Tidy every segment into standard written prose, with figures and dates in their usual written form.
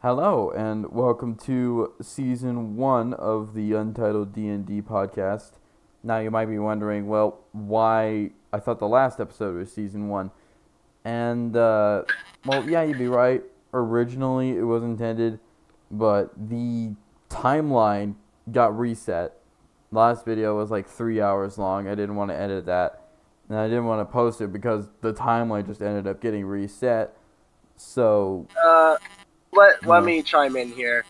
Hello, and welcome to Season 1 of the Untitled D&D podcast. Now, you might be wondering, well, why I thought the last episode was Season 1. And, well, yeah, you'd be right. Originally, it was intended, but the timeline got reset. The last video was like 3 hours long. I didn't want to edit that. And I didn't want to post it because the timeline just ended up getting reset. So... Let me chime in here.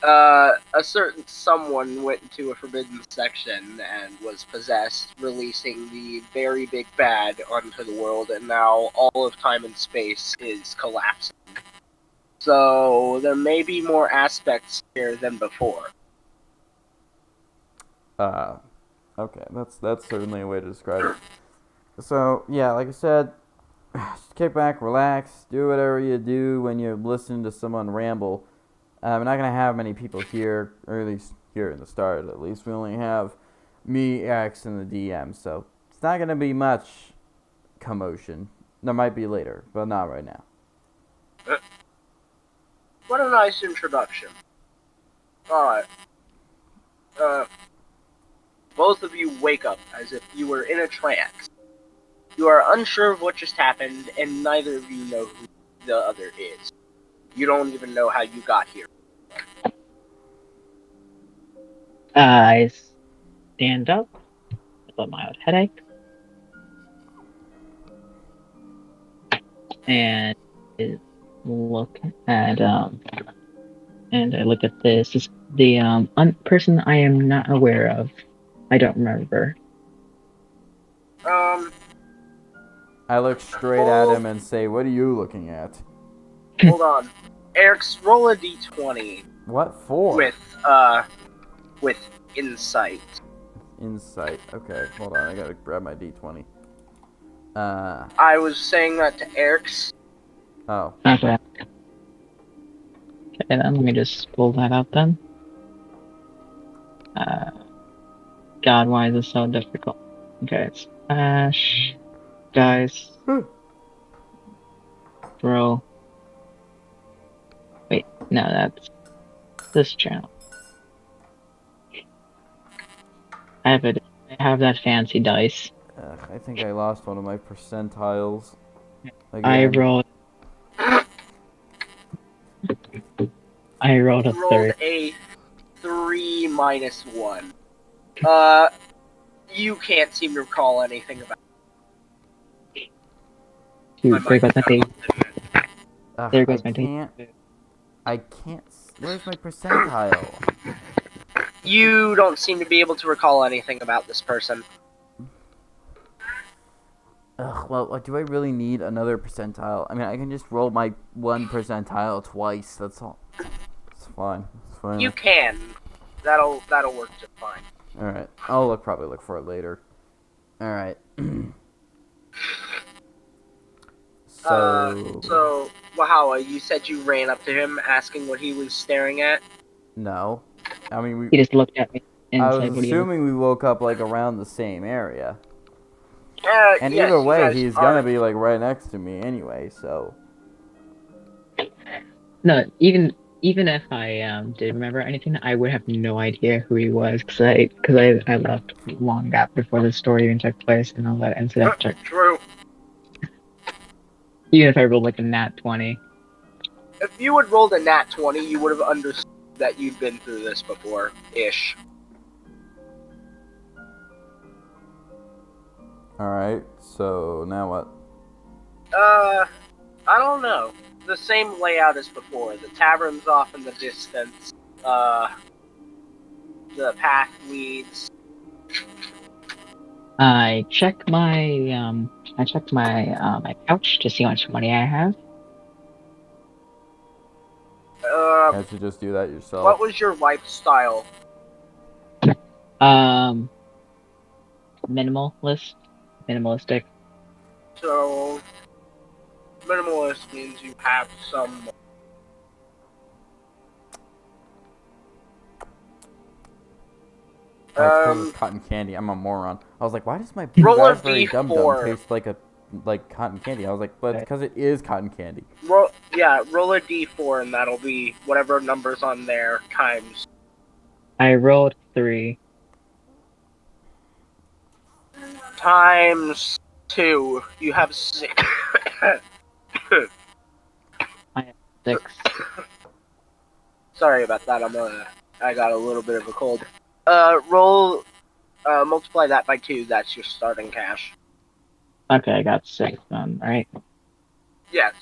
A certain someone went into a forbidden section and was possessed, releasing the very big bad onto the world, and now all of time and space is collapsing. So there may be more aspects here than before. Okay, that's certainly a way to describe it. So, yeah, like I said, just kick back, relax, do whatever you do when you're listening to someone ramble. We're not going to have many people here, or at least here in the start, at least. We only have me, X, and the DM, so it's not going to be much commotion. There might be later, but not right now. What a nice introduction. Alright. Both of you wake up as if you were in a trance. You are unsure of what just happened, and neither of you know who the other is. You don't even know how you got here. I stand up with a mild headache, and look at and I look at this. This is the person I am not aware of. I don't remember. I look straight at him and say, what are you looking at? Hold on. Eric's roll a d20. What for? With insight. Insight. Okay, hold on, I gotta grab my d20. I was saying that to Eric's. Oh. Okay. Okay, then let me just pull that out then. God, why is this so difficult? Okay, it's Ash. Guys. Bro. Wait, no, that's this channel. I have that fancy dice. I think I lost one of my percentiles. Again. I rolled a Rolled 3. a 3 minus 1. You can't seem to recall anything about Dude, there goes my D. There goes my D. I can't. Where's my percentile? You don't seem to be able to recall anything about this person. Well, do I really need another percentile? I mean, I can just roll my 1 percentile twice. That's all. It's fine. It's fine. You can. That'll work just fine. All right. I'll probably look for it later. All right. So, Wahawa, you said you ran up to him asking what he was staring at? No. I mean, He just looked at me and I said, was "What assuming we woke up, like, around the same area. And yes, either way, he's are. gonna be, like, right next to me anyway, so... No, even if I did remember anything, I would have no idea who he was because I left long gap before the story even took place and all that incident took. True. Even if I rolled like a nat 20. If you had rolled a nat 20, you would have understood that you'd been through this before-ish. Alright, so now what? I don't know. The same layout as before. The tavern's off in the distance. The path leads. I checked my my couch to see how much money I have. Can't you just do that yourself? What was your lifestyle? Minimalistic. So, minimalist means you have some. Cotton candy. I'm a moron. I was like, why does my Roll a raspberry dum dum D4. taste like cotton candy? I was like, but it's because it is cotton candy. Yeah, roll a d4 and that'll be whatever number's on there times. I rolled 3. Times 2. You have 6. I have 6. Sorry about that. I got a little bit of a cold. Roll. Multiply that by 2. That's your starting cash. Okay, I got 6 then, right? Yes.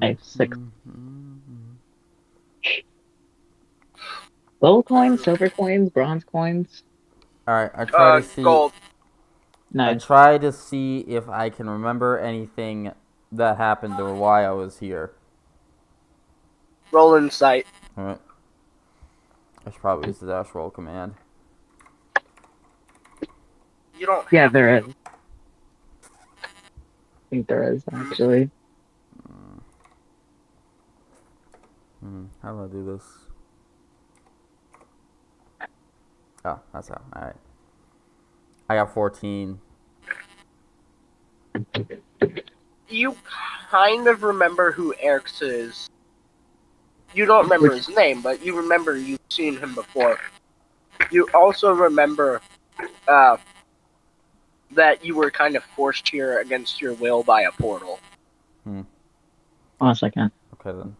I have 6. Gold coins, silver coins, bronze coins. Alright, I try to see. Gold. I Nice. try to see if I can remember anything that happened or why I was here. Roll insight. Alright. I should probably use the dash roll command. You don't. Yeah, there is. I think there is, actually. How do I do this? Oh, that's how. Alright. I got 14. You kind of remember who Eric's is. You don't remember his name, but you remember you've seen him before. You also remember that you were kind of forced here against your will by a portal. Hold on a second. Okay then.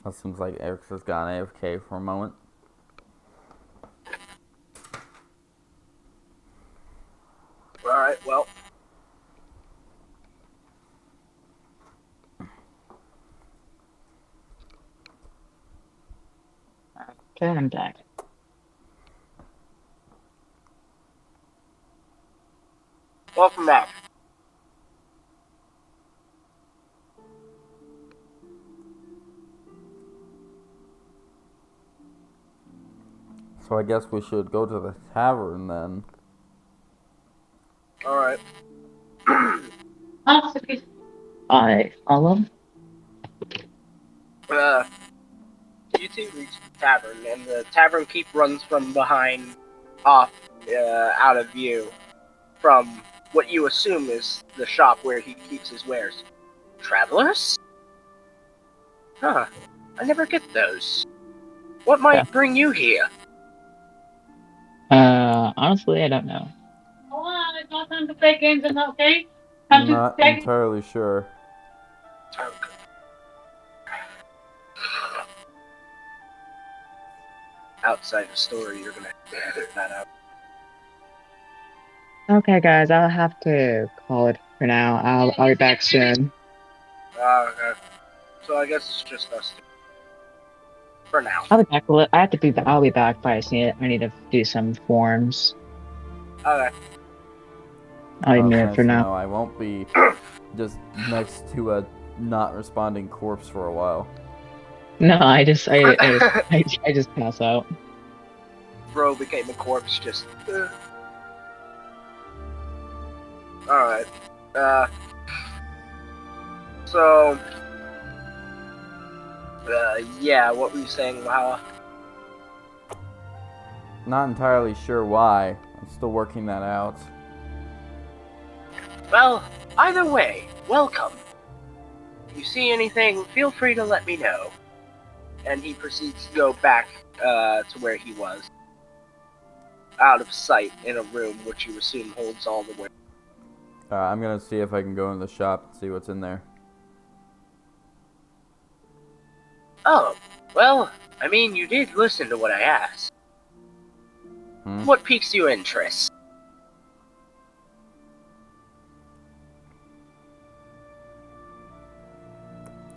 That seems like Eric's has gone AFK for a moment. Alright, well. Okay, I'm back. Welcome back. So I guess we should go to the tavern then. Alright. I follow. You two reach the tavern, and the tavern keep runs from behind, off, out of view, from what you assume is the shop where he keeps his wares. Travelers? Huh. I never get those. What might bring you here? Honestly, I don't know. Hold on, it's not time to play games, is that okay? I'm not entirely sure. Outside the story, you're gonna have to edit that out. Okay, guys, I'll have to call it for now. I'll be back soon. Okay. So I guess it's just us two. For now. I'll be back. I have to be. I'll be back, but I need to do some forms. Okay. I'll be It's muted nice for to now. know I won't be just next to a not responding corpse for a while. No, I just pass out. Bro became a corpse, just. Alright. So. Yeah, what were you saying, Lala? Not entirely sure why. I'm still working that out. Well, either way, welcome. If you see anything, feel free to let me know. And he proceeds to go back to where he was. Out of sight in a room which you assume holds all the way. I'm gonna see if I can go in the shop and see what's in there. Oh, well, I mean, you did listen to what I asked. What piques your interest?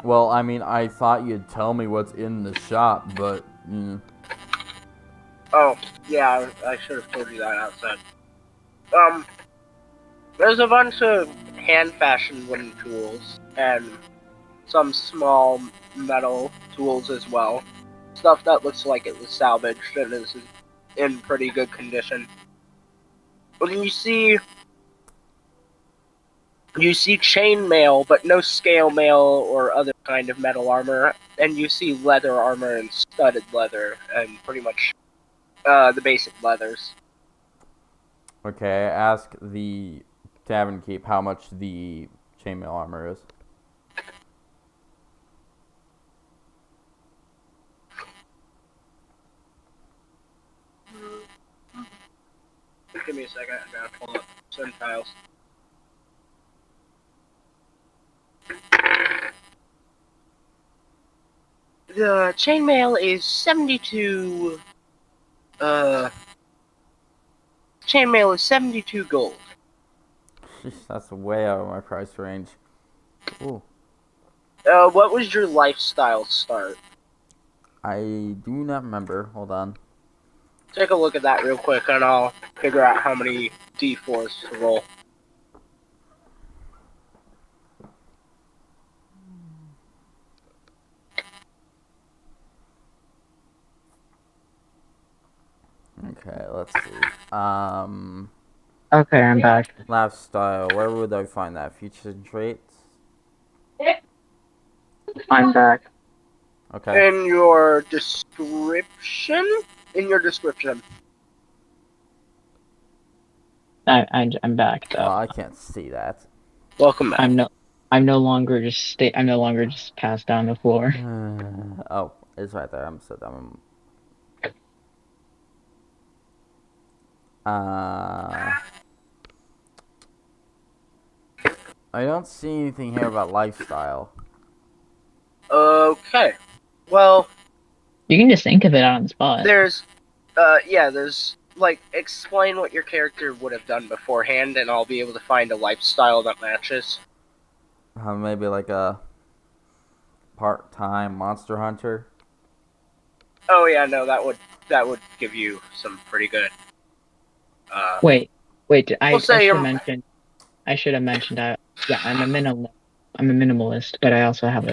Well, I mean, I thought you'd tell me what's in the shop, but... Oh, yeah, I should have told you that outside. There's a bunch of hand-fashioned wooden tools, and some small metal tools as well. Stuff that looks like it was salvaged and is in pretty good condition. When you see chainmail, but no scale mail or other kind of metal armor, and you see leather armor and studded leather, and pretty much the basic leathers. Okay, I ask the tavern keep how much the chainmail armor is. second. I gotta pull up percentiles. The chainmail is 72. Chainmail is 72 gold. That's way out of my price range. Ooh. What was your lifestyle start? I do not remember. Hold on. Take a look at that real quick, and I'll figure out how many d4s to roll. Okay, let's see. Okay, I'm back. Lifestyle. Where would I find that? Features and traits. I'm back. Okay. In your description? In your description. I'm back though. I can't see that. Welcome back. I'm no longer just passed down the floor. Oh, it's right there. I'm so dumb. I don't see anything here about lifestyle. Okay. Well, You can just think of it on the spot. there's, like, explain what your character would have done beforehand, and I'll be able to find a lifestyle that matches. Maybe like a part-time monster hunter. Oh yeah, no, that would give you some pretty good. Wait. I We'll say should have mentioned that. Yeah, I'm a minimalist, but I also have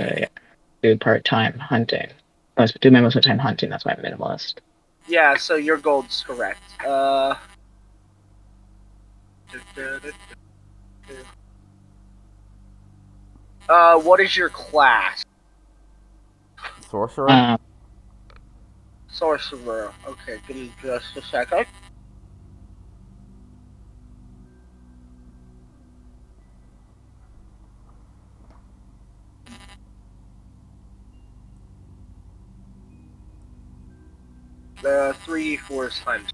do part-time hunting. I do my most of the time hunting. That's why I'm minimalist. Yeah, so your gold's correct. What is your class? Sorcerer? Sorcerer. Okay, give me just a second. The 3 4 times.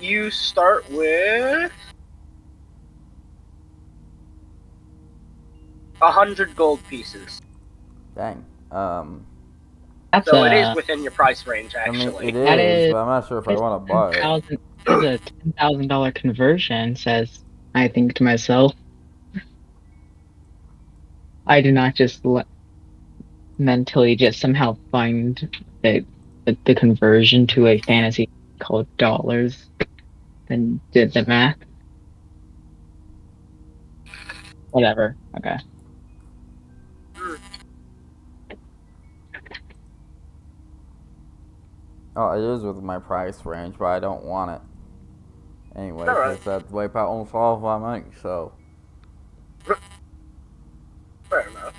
You start with 100 gold pieces. Dang. That's So it is within your price range, actually. I mean, it That is, is- but I'm not sure if I want to buy it. It's a $10,000 conversion. Says I think to myself, I do not just mentally just somehow find the conversion to a fantasy called dollars and did the math. Whatever. Okay. Oh, it is with my price range, but I don't want it. Anyway, Alright. because that'd wipe out almost all of my money, so. Fair enough.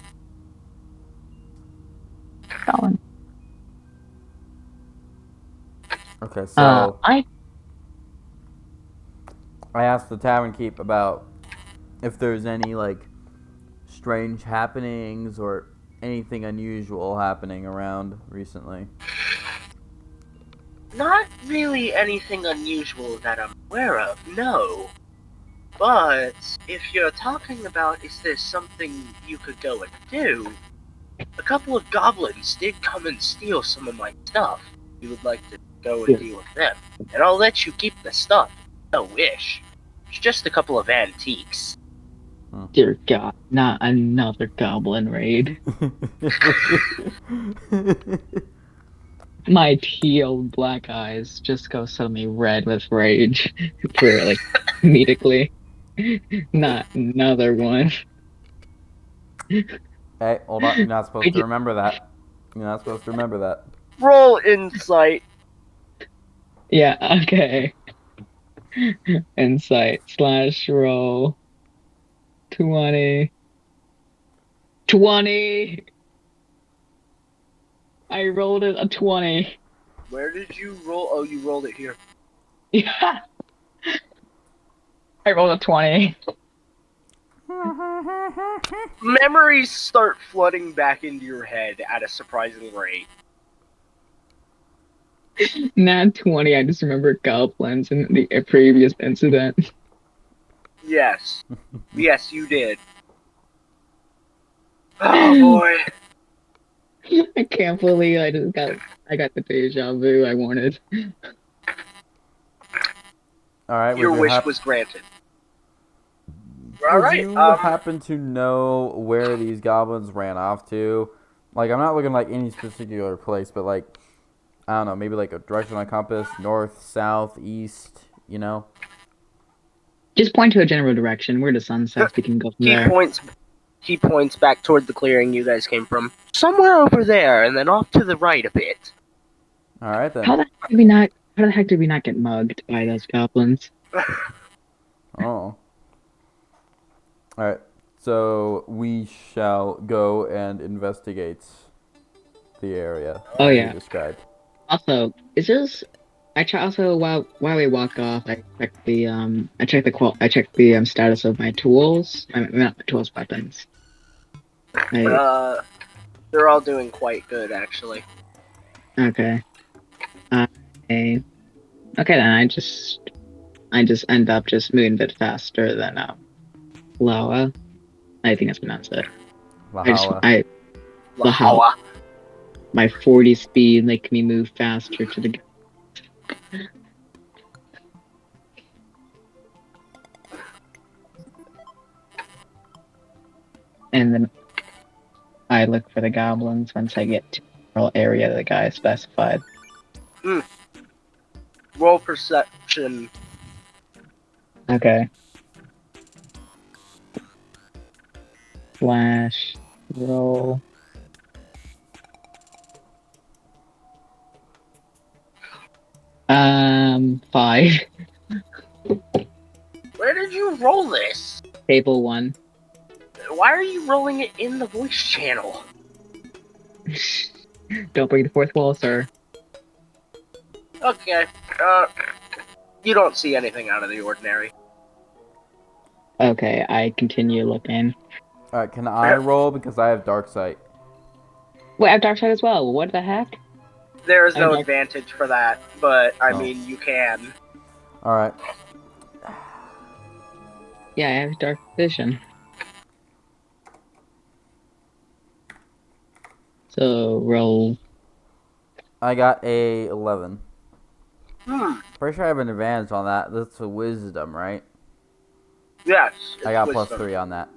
Colin. Okay, so. I asked the tavern keep about if there's any, like, strange happenings or anything unusual happening around recently. Not really anything unusual that I'm aware of, no. But if you're talking about is there something you could go and do, a couple of goblins did come and steal some of my stuff. You would like to go and deal with them. And I'll let you keep the stuff. No wish. It's just a couple of antiques. Dear God, not another goblin raid. My teal black eyes just go suddenly red with rage for like comedically. Not another one. Hey, hold on. You're not supposed to remember that. You're not supposed to remember that. Roll insight. Yeah, okay. Insight / roll 20. 20! I rolled it a 20. Where did you roll? Oh, you rolled it here. Yeah. I rolled a 20. Memories start flooding back into your head at a surprising rate. Nat 20, I just remember goblins in the previous incident. Yes. Yes, you did. Oh boy. I can't believe I got the deja vu I wanted. All right. Your would you wish was granted. Would Alright, you happen to know where these goblins ran off to? Like, I'm not looking like any particular place, but like, I don't know, maybe like a direction on a compass, north, south, east, you know? Just point to a general direction where the sun sets. We can go from there. He points back toward the clearing you guys came from. Somewhere over there, and then off to the right a bit. All right, then. How the heck did we not get mugged by those goblins? Oh. All right. So we shall go and investigate the area Oh, that yeah. you described. Also, is this? I try also while we walk off. I check the status of my tools. Not my tools, weapons. They're all doing quite good, actually. Okay. Okay, then I just end up just moving a bit faster than Lawa. I think that's pronounced it. Lahala. Lahala. My 40 speed make me move faster to the. And then I look for the goblins once I get to the rural area the guy specified. Roll perception. Okay. Slash roll. Five. Where did you roll this? Table 1. Why are you rolling it in the voice channel? Don't break the fourth wall, sir. Okay. You don't see anything out of the ordinary. Okay, I continue looking. All right, can I roll because I have dark sight? Wait, I have dark side as well. What the heck? There is no Okay. advantage for that, but I Oh. mean, you can. All right. Yeah, I have dark vision. So roll. I got a 11. Hmm. Pretty sure I have an advantage on that. That's a wisdom, right? Yes. I got it's plus wisdom. 3 on that.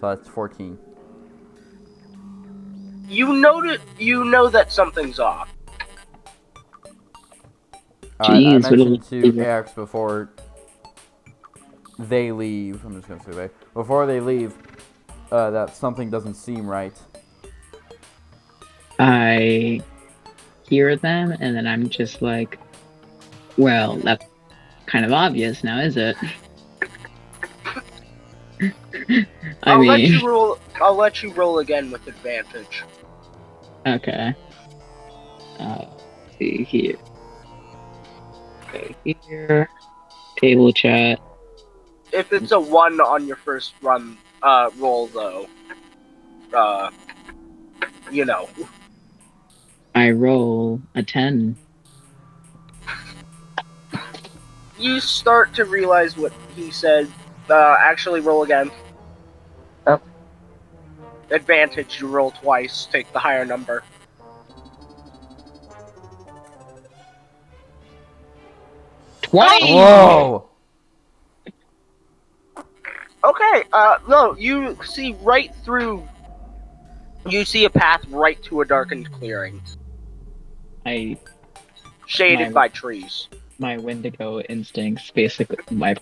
So that's 14. You know that something's off. All right, I Jeez, what a mentioned to little- Eric before they leave. I'm just gonna say they. Before they leave, that something doesn't seem right. I hear them, and then I'm just like, well, that's kind of obvious now, is it? I'll let you roll again with advantage. Okay. Let's see here. Okay, here. Table chat. If it's a 1 on your first run roll, though, you know. I roll a 10. You start to realize what he said. Actually, roll again. Oh. Advantage, you roll twice. Take the higher number. Whoa! Okay, no, you see right through. You see a path right to a darkened clearing, shaded by trees. My Wendigo instincts, basically, my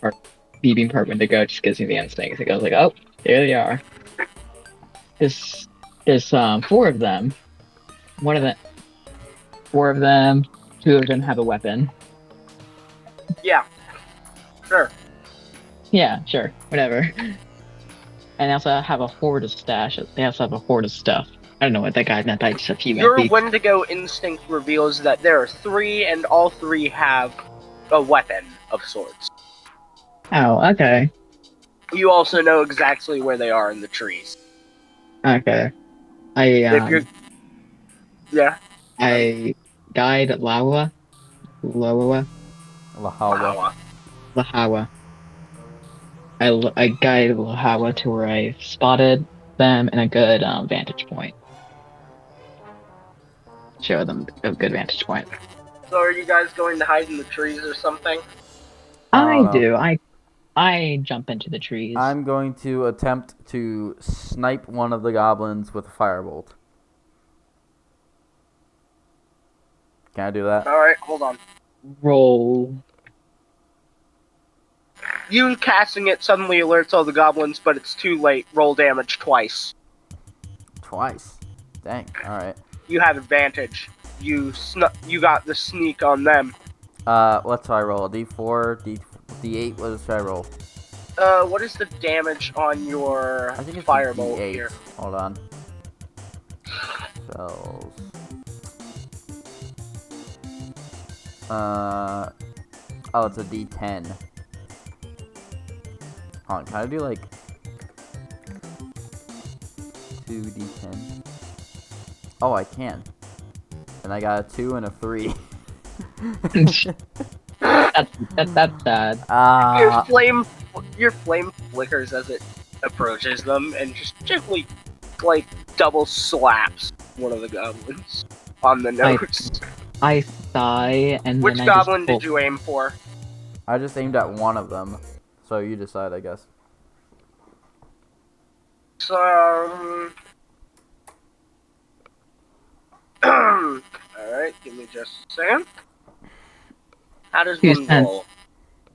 beeping part Wendigo just gives me the instincts. It goes like, oh, there they are. There's 4 of them. Four of them, 2 of them have a weapon. Yeah, sure. Yeah, sure, whatever. And they also have a hoard of stash. They also have a hoard of stuff. I don't know what that guy meant by just a few Your feet. Wendigo instinct reveals that there are 3, and all 3 have a weapon of sorts. Oh, okay. You also know exactly where they are in the trees. Okay. If you're, yeah. I guide Lawa. Lahawa. Wow. Lahawa. I guide Lahawa to where I spotted them in a good vantage point. Show them a good vantage point. So are you guys going to hide in the trees or something? I don't I know. do. I jump into the trees. I'm going to attempt to snipe one of the goblins with a firebolt. Can I do that? Alright, hold on. Roll. You casting it suddenly alerts all the goblins, but it's too late. Roll damage twice. Twice. Dang. All right. You have advantage. You got the sneak on them. Let's try roll. D4, D8. What should I roll? What is the damage on your I think it's firebolt D8. here? Hold on. Cells. Oh, it's a D10. Hold on, can I do like 2D10? Oh, I can. And I got a 2 and a 3. That's sad. Your flame flickers as it approaches them and just gently, like, double slaps one of the goblins on the nose. I sigh and Which then goblin I just did you aim for? I just aimed at one of them. So you decide, I guess. So, alright, give me just a second. How does Who's one ten? roll?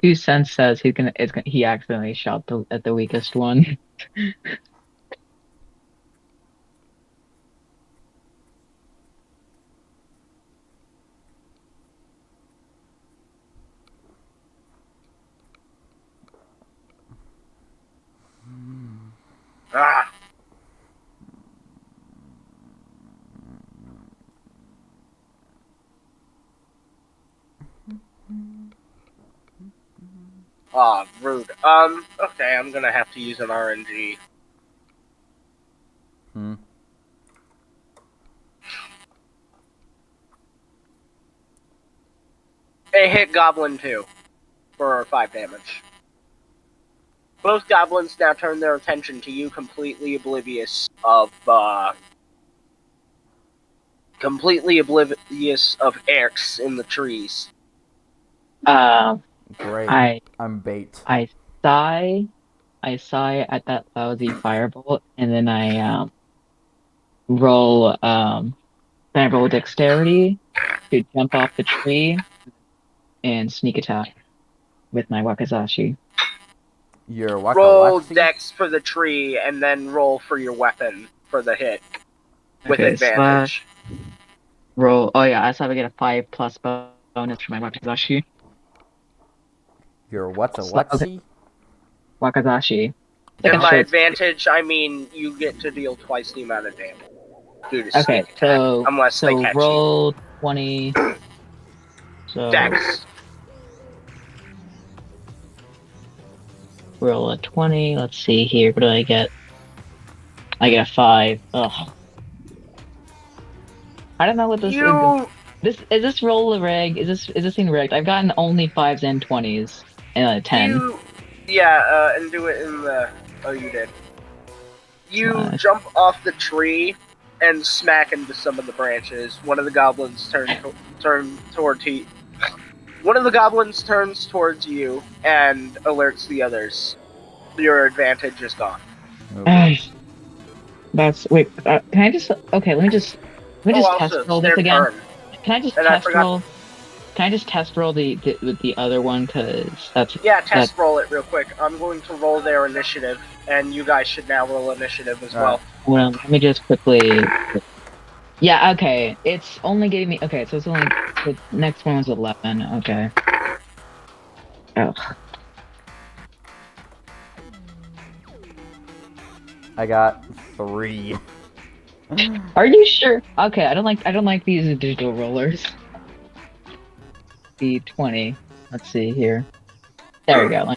2 cents says he accidentally shot at the weakest one. Ah! Ah, rude. Okay, I'm gonna have to use an RNG. It hit Goblin 2 for 5 damage. Both goblins now turn their attention to you, completely oblivious of Erks in the trees. Great. I'm bait. I sigh at that lousy firebolt, and then I roll dexterity to jump off the tree and sneak attack with my wakizashi. Your waka Roll waxy? dex for the tree, and then roll for your weapon for the hit with Okay, advantage. Roll. Oh yeah, I saw I get a 5+ bonus for my wakizashi. Your what's a Okay. whatsy? Wakizashi. And by advantage, I mean you get to deal twice the amount of damage. Okay, so unless they catch roll 20. So Dex. roll a 20. Let's see here. What do I get? I get a 5. Ugh. I don't know what this is. Is this roll a reg? Is this thing rigged? I've gotten only 5s and 20s and a 10. And do it in the. Oh, you did. You jump off the tree and smack into some of the branches. One of the goblins turn toward you. One of the goblins turns towards you and alerts the others. Your advantage is gone. Wait. Can I just? Okay, let me just test roll this again. Turn. Can I just test roll? Can I just test roll with the other one? Cause test roll it real quick. I'm going to roll their initiative, and you guys should now roll initiative as well. Well, let me just quickly. Yeah. Okay. It's only giving me. Okay, so it's only the next one was 11. Okay. Oh. I got 3. Are you sure? Okay, I don't like these digital rollers. D20. Let's see here. There we go.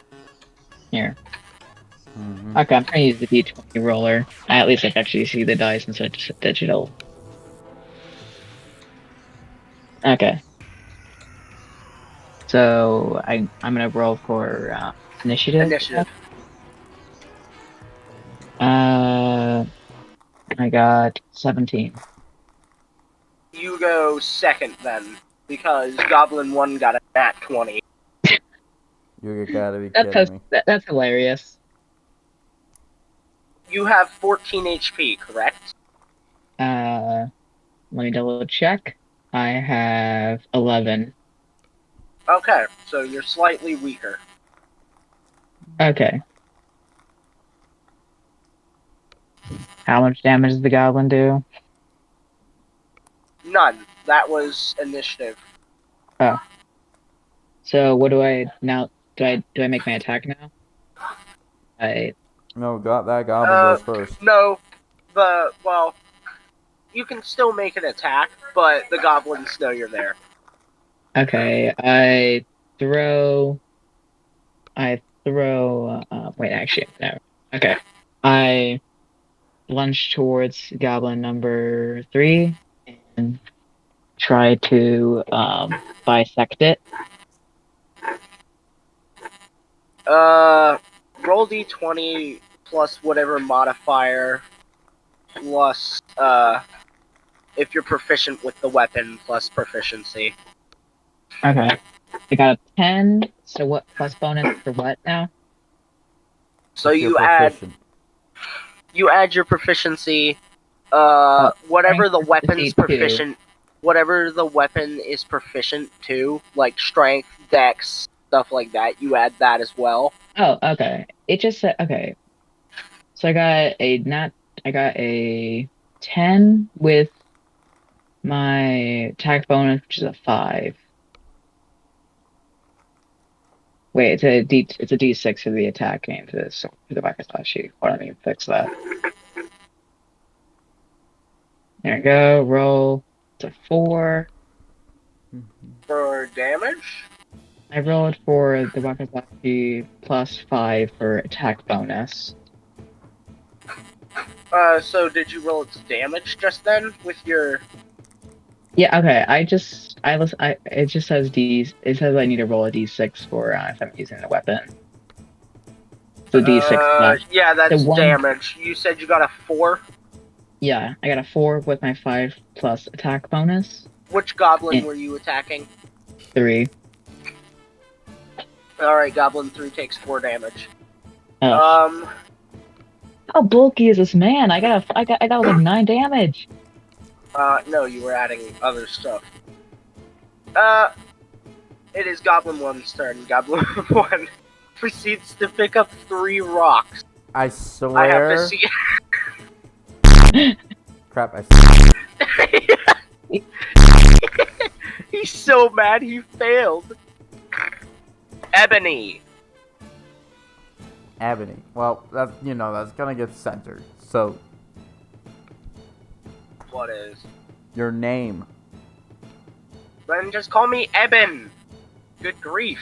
Here. Mm-hmm. Okay, I'm trying to use the D20 roller. At least I can actually see the dice instead of just digital. Okay. So I'm gonna roll for initiative. Initiative. I got 17. You go second then, because Goblin 1 got a nat 20. You gotta be kidding me. That's hilarious. You have 14 HP, correct? Let me double check. I have 11. Okay, so you're slightly weaker. Okay. How much damage does the goblin do? None. That was initiative. Oh. So what do I now? Do I make my attack now? No, that goblin goes first. No, well, you can still make an attack, but the goblins know you're there. Okay. I throw. Wait, actually, no. Okay. I lunge towards goblin number 3 and try to bisect it. Roll d20 plus whatever modifier, plus, if you're proficient with the weapon, plus proficiency. Okay. I got a 10. So what plus bonus for what now? So If you're you add proficient. your proficiency, strength whatever the is weapon's 2. proficient, whatever the weapon is proficient to, like strength, dex, stuff like that, you add that as well. Oh, okay. It just said okay. So I got a 10 with my attack bonus, which is a 5. Wait, it's a D6 for the attack and for the weapon slash sheet. Hold on, let me fix that. There we go. Roll. It's a 4. For damage? I rolled for the weapon slash sheet plus 5 for attack bonus. So did you roll its damage just then with your... Yeah, okay. It just says it says I need to roll a D6 for if I'm using the weapon. So D6 plus. Yeah, that's The one- damage. You said you got a 4? Yeah, I got a 4 with my 5 plus attack bonus. Which goblin Yeah. were you attacking? 3. Alright, Goblin 3 takes 4 damage. Oh. How bulky is this man? I got like 9 damage. No, you were adding other stuff. It is Goblin 1's turn. Goblin 1 proceeds to pick up 3 rocks. I I have swear. to see... Crap, He's so mad he failed. Ebony. Ebony. Well, that's gonna get censored. So, What is? your name. Then just call me Eben. Good grief.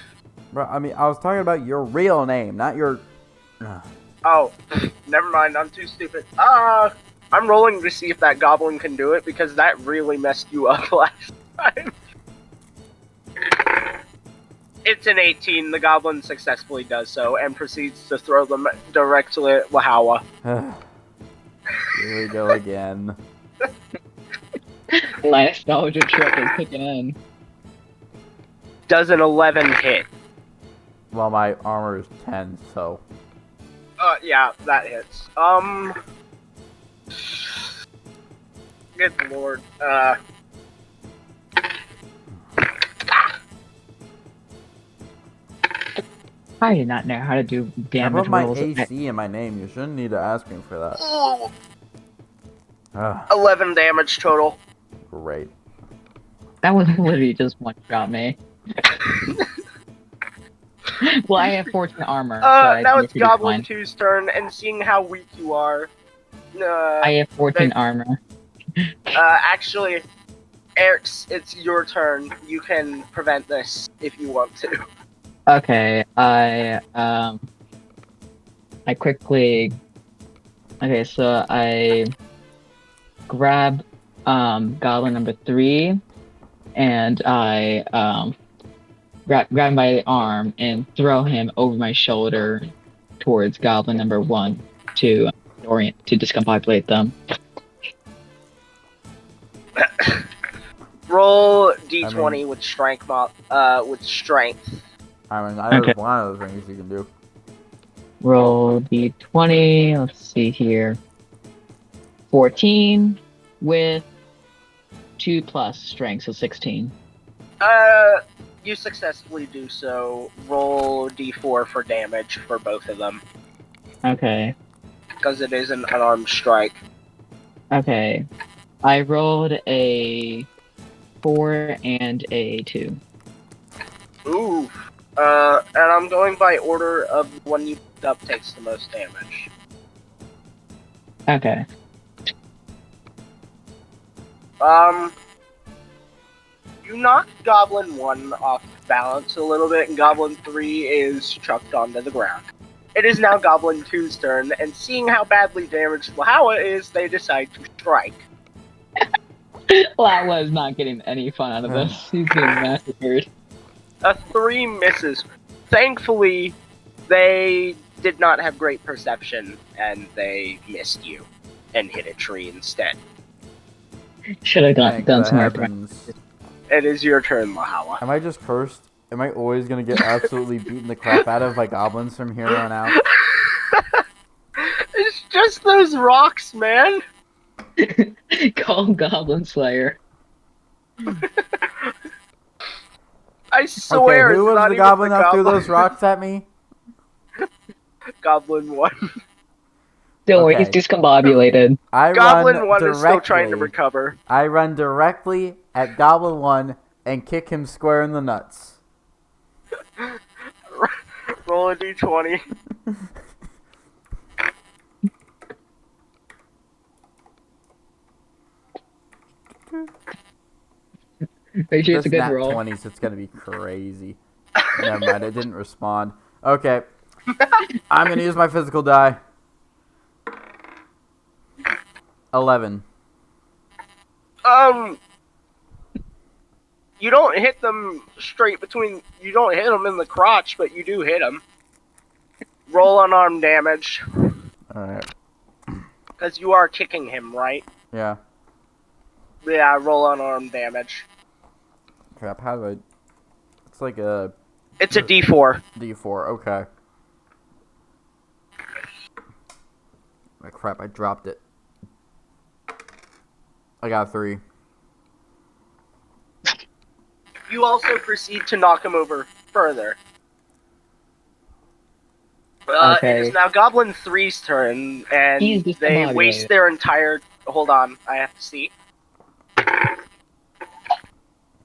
Bro, I mean, I was talking about your real name, not your... Oh, never mind. I'm too stupid. I'm rolling to see if that goblin can do it because that really messed you up last time. It's an 18. The goblin successfully does so and proceeds to throw them directly at Wahawa. Here we go again. My nostalgia trip is kicking in. Does an 11 hit? Well, my armor is 10, so... Yeah, that hits. Good lord. I did not know how to do I damage put my rolls. AC in my name. You shouldn't need to ask me for that. Ugh, 11 damage total. great. That was literally just one shot me. Well, I have 14 armor. So Now think it's it should be Goblin fine. 2's turn, and seeing how weak you are, I have 14 armor. actually, Eric's, it's your turn. You can prevent this if you want to. Okay, I quickly. Okay, so I grab goblin number 3, and I grab him by the arm and throw him over my shoulder towards goblin number 1 to discombobulate them. Roll d20 with strength. With strength. I mean, there's Okay. one of the things you can do. Roll d20. Let's see here. 14 with 2 plus strength, so 16. You successfully do so. Roll d4 for damage for both of them. Okay. Because it is an unarmed strike. Okay. I rolled a 4 and a 2. Ooh. And I'm going by order of the one you picked up takes the most damage. Okay. You knocked Goblin 1 off balance a little bit, and Goblin 3 is chucked onto the ground. It is now Goblin 2's turn, and seeing how badly damaged Lahawa is, they decide to strike. Well, I was not getting any fun out of this. He's being massacred. A 3 misses. Thankfully, they did not have great perception, and they missed you, and hit a tree instead. Should have Thank done that some more happens. It is your turn, Lahawa. Am I just cursed? Am I always gonna get absolutely beaten the crap out of by goblins from here on out? It's just those rocks, man! Call Goblin Slayer. I swear Okay, who it's was not the even goblin the that threw goblin. those rocks at me? Goblin 1. Don't worry, he's Okay. discombobulated. I Goblin run 1 is still trying to directly. recover. I run directly at Goblin 1 and kick him square in the nuts. Roll a d20. Make sure it's Just a good nat roll. 20, so it's gonna be crazy. Never mind, it didn't respond. Okay. I'm gonna use my physical die. 11. You don't hit them straight between. You don't hit them in the crotch, but you do hit them. Roll unarmed damage. Alright. Because you are kicking him, right? Yeah. Yeah, roll unarmed damage. Crap, how do I... It's like a It's a d4. D4, okay. Oh, crap, I dropped it. I got 3. You also proceed to knock him over further. Okay. It is now Goblin 3's turn, and He's they discombobulated. waste their entire... Hold on, I have to see.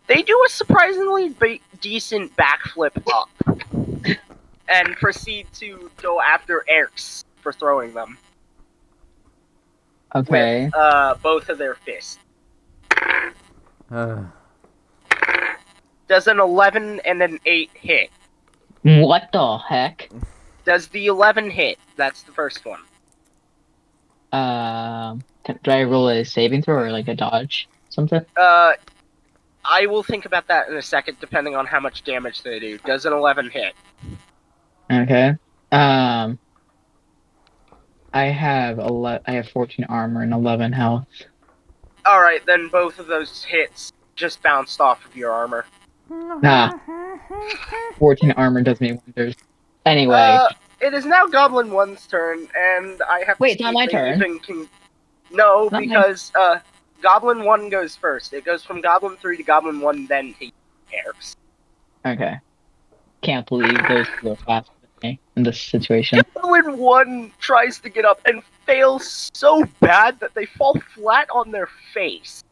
They do a surprisingly decent backflip up, and proceed to go after Erks for throwing them Okay. with both of their fists. Uh, Does an 11 and an 8 hit? What the heck? Does the 11 hit? That's the first one. Do I roll a saving throw or like a dodge? Something? I will think about that in a second, depending on how much damage they do. Does an 11 hit? Okay. I have 14 armor and 11 health. Alright, then both of those hits just bounced off of your armor. Nah. 14 armor does me wonders. Anyway. It is now Goblin 1's turn, and I have to Wait, it's see not if my they turn. even can... No, Not my- because Goblin 1 goes first. It goes from Goblin 3 to Goblin 1, then to Erks. Okay. Can't believe those two are faster than me in this situation. Goblin 1 tries to get up and fails so bad that they fall flat on their face,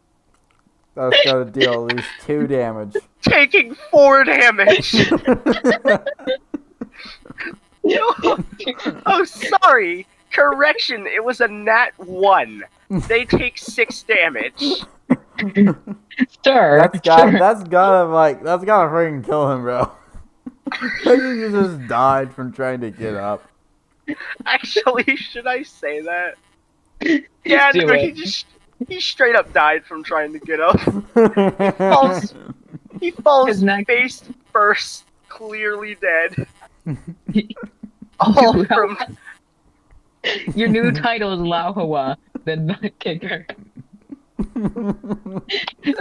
that's gotta deal at least 2 damage. taking 4 damage. Oh, sorry. Correction, it was a nat 1. They take 6 damage. Sure. That's gotta freaking kill him, bro. You just died from trying to get up. Actually, should I say that? Do No, it. he straight up died from trying to get up. He falls His neck. face first, clearly dead. All from Your new title is Lauhawa, the Nut Kicker.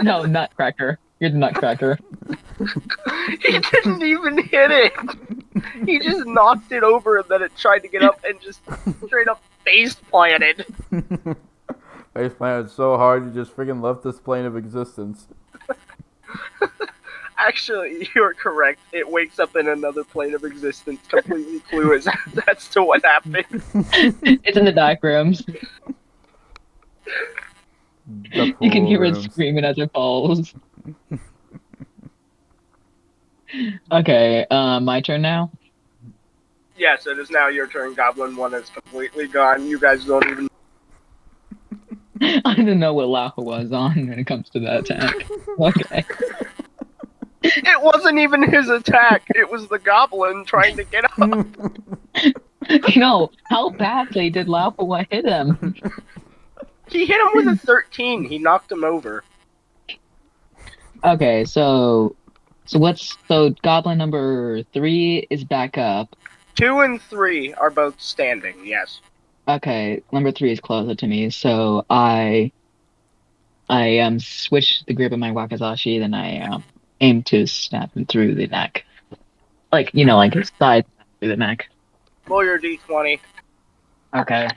No, Nutcracker. You're the Nutcracker. he didn't even hit it. He just knocked it over and then it tried to get up and just straight up face planted. Face planted so hard you just freaking left this plane of existence. Actually, you're correct. It wakes up in another plane of existence, completely clueless as to what happened. It's in the diagrams. The You can pool hear it rooms. screaming as it falls. Okay, my turn now. Yes, it is now your turn. Goblin 1 is completely gone. You guys don't even... I didn't know what Lauha was on when it comes to that attack. Okay. It wasn't even his attack. It was the goblin trying to get up. No, how badly did Lauha hit him? He hit him with a 13. He knocked him over. Okay, so Goblin number 3 is back up. 2 and 3 are both standing, yes. Okay, number 3 is closer to me, so I switch the grip of my wakizashi, then I aim to snap him through the neck, like his side through the neck. Roll your d20. Okay.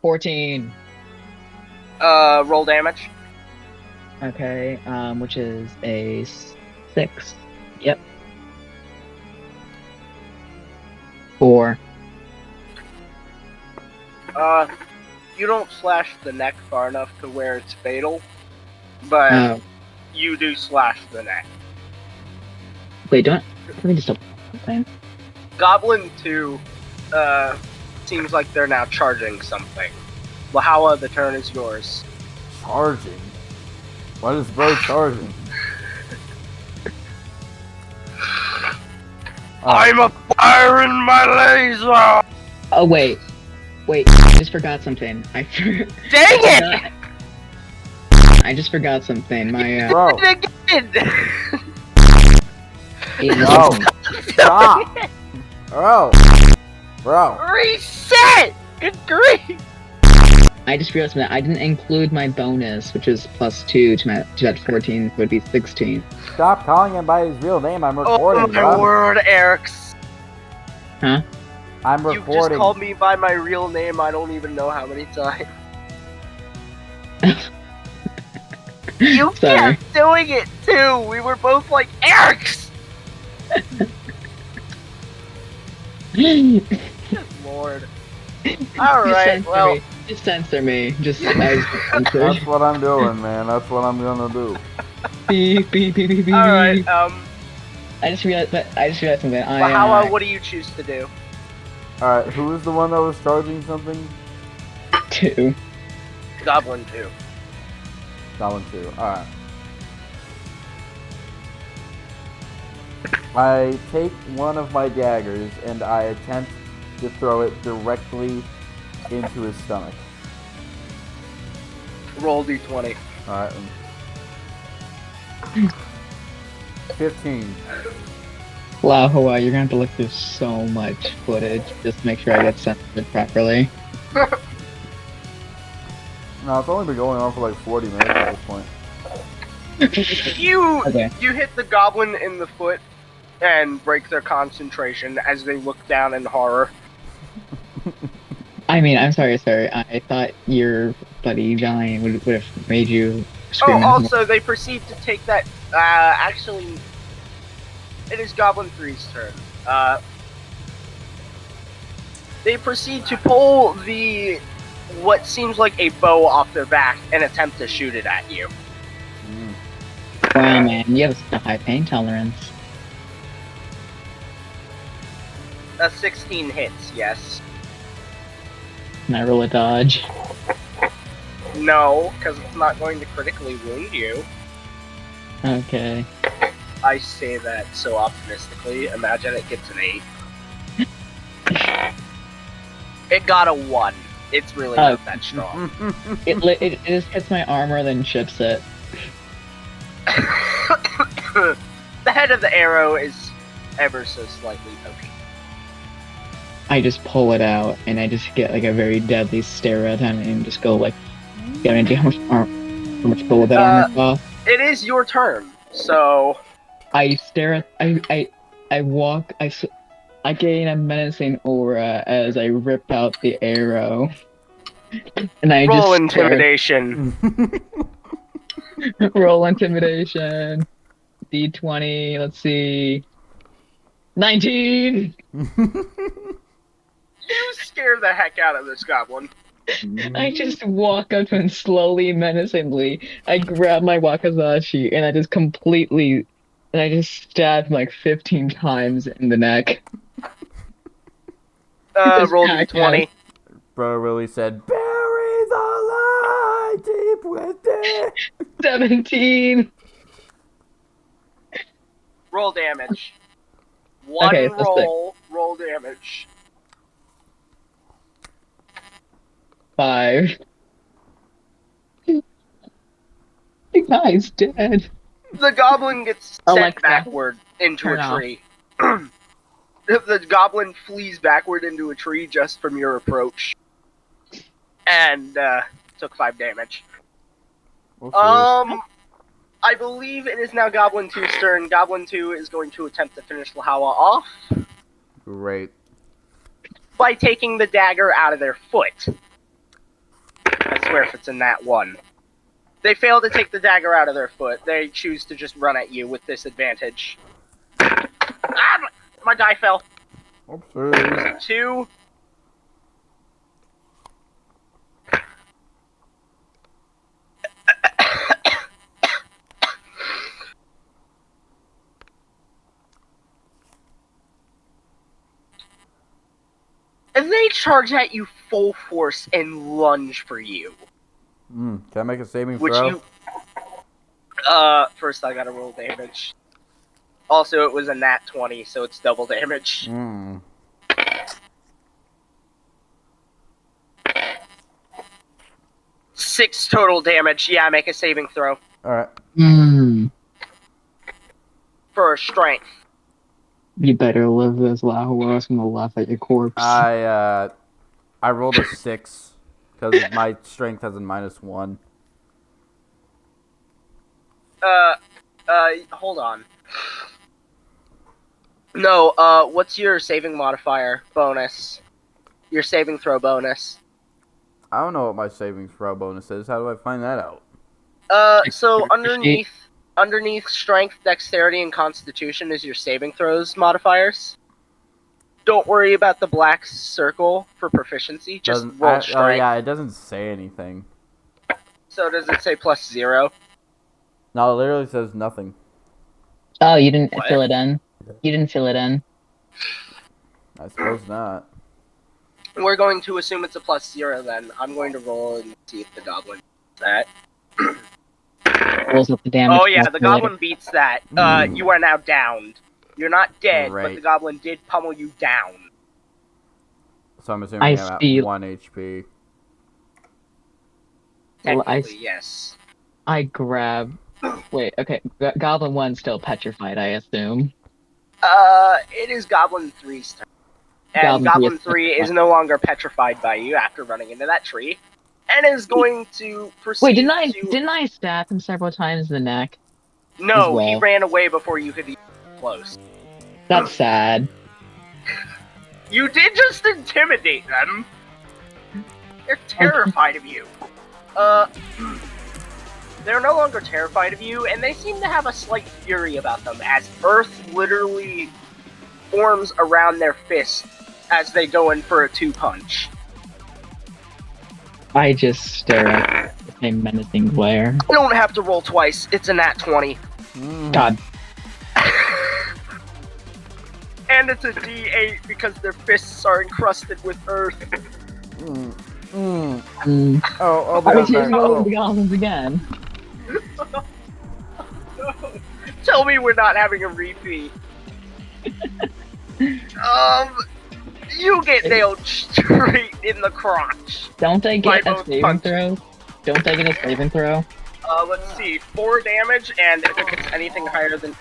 14. Roll damage. Okay, which is a 6. Yep. 4. You don't slash the neck far enough to where it's fatal, but Oh, you do slash the neck. wait, let me just double something. Goblin 2, seems like they're now charging something. Lahawa, the turn is yours. Charging? What is bro charging? I'm a fire in my laser! Oh wait, I just forgot something. Dang it! I just forgot something. My Bro, Again! no, stop! Bro. Reset! Good grief! I just realized that I didn't include my bonus, which is +2 to that 14, so it'd be 16. Stop calling him by his real name. I'm Oh recording, my bro. word, Eric's. Huh? I'm You've just recording. called me by my real name I don't even know how many times. You Sorry. kept doing it too! We were both like, Eric's! Good lord. Alright, well, Just censor me. Just as That's what I'm doing, man. That's what I'm gonna do. beep, beep, beep, beep, beep. alright, I just realized something. Lahawa, what do you choose to do? Alright, who was the one that was charging something? 2. Goblin 2. Goblin 2. Alright. I take one of my daggers and I attempt to throw it directly into his stomach. Roll d20. Alright. 15. Wow, Hawaii, you're gonna have to look through so much footage just to make sure I get censored properly. No, it's only been going on for like 40 minutes at this point. Okay. You hit the goblin in the foot and break their concentration as they look down in horror. I mean, I'm sorry. I thought your buddy Johnny would have made you scream. Oh, also, they proceed to take that, actually, it is Goblin 3's turn. They proceed to pull what seems like a bow off their back and attempt to shoot it at you. Wow, man, you have a high pain tolerance. A 16 hits, yes. Can I roll a dodge? No, because it's not going to critically wound you. Okay. I say that so optimistically. Imagine it gets an 8. It got a 1. It's really not that strong. It just hits my armor, then chips it. The head of the arrow is ever so slightly pokey. I just pull it out, and I just get like a very deadly stare at him, and just go like, "Get into how much gold that armor costs?" It is your turn, so I stare at I walk I gain a menacing aura as I rip out the arrow, and I roll just intimidation. roll intimidation. D20. Let's see. 19. You scare the heck out of this goblin. I just walk up to him slowly, menacingly. I grab my wakizashi and I just stab him like 15 times in the neck. Roll D20. Bro really said, "Bury the light deep within." 17. Roll damage. One Okay, roll damage. 5. The guy's dead. The goblin gets sent Alexa, backward into turn a off. tree. The goblin flees backward into a tree just from your approach. And, took 5 damage. We'll see. I believe it is now Goblin 2's turn. Goblin 2 is going to attempt to finish Lahawa off Great. by taking the dagger out of their foot. I swear if it's in that one. They fail to take the dagger out of their foot. They choose to just run at you with disadvantage. Ah! My die fell. Oopsie. 2. And they charge at you full force and lunge for you. Can I make a saving Which throw? you... First I gotta roll damage. Also, it was a nat 20, so it's double damage. 6 total damage. Yeah, make a saving throw. Alright. For strength. You better live this, Lahu, or else I'm gonna laugh at your corpse. I rolled a 6 because my strength has a -1. Hold on. No, what's your saving modifier bonus? Your saving throw bonus. I don't know what my savings throw bonus is. How do I find that out? So underneath strength, dexterity, and constitution is your saving throws modifiers. Don't worry about the black circle for proficiency. Just roll strength. Oh yeah, it doesn't say anything. So does it say +0? No, it literally says nothing. Oh, you didn't What? fill it in? You didn't fill it in? I suppose not. We're going to assume it's a +0 then. I'm going to roll and see if the goblin beats that. Rolls up the damage. Oh yeah, the calculator. goblin beats that. You are now downed. You're not dead, but Right. the goblin did pummel you down. So I'm assuming I I'm see. at 1 HP. Well, Technically, yes. I grab... Wait, okay. Goblin 1's still petrified, I assume. It is Goblin 3's turn. And Goblin 3 is no longer petrified by you after running into that tree. And is going to proceed Wait, to... didn't I stab him several times in the neck? No, as well? he ran away before you could even get close. That's sad. You did just intimidate them. They're terrified of you. They're no longer terrified of you, and they seem to have a slight fury about them, as earth literally forms around their fist as they go in for a 2-punch. I just stare at the same menacing glare. You don't have to roll twice, it's a nat 20. God. And it's a D8 because their fists are encrusted with earth. Oh, I was using all of the goblins again. Tell me we're not having a repeat. You get nailed straight in the crotch. Don't I By get a both saving punches. throw? Don't I get a saving throw? Let's see. 4 damage, and if it gets anything higher than...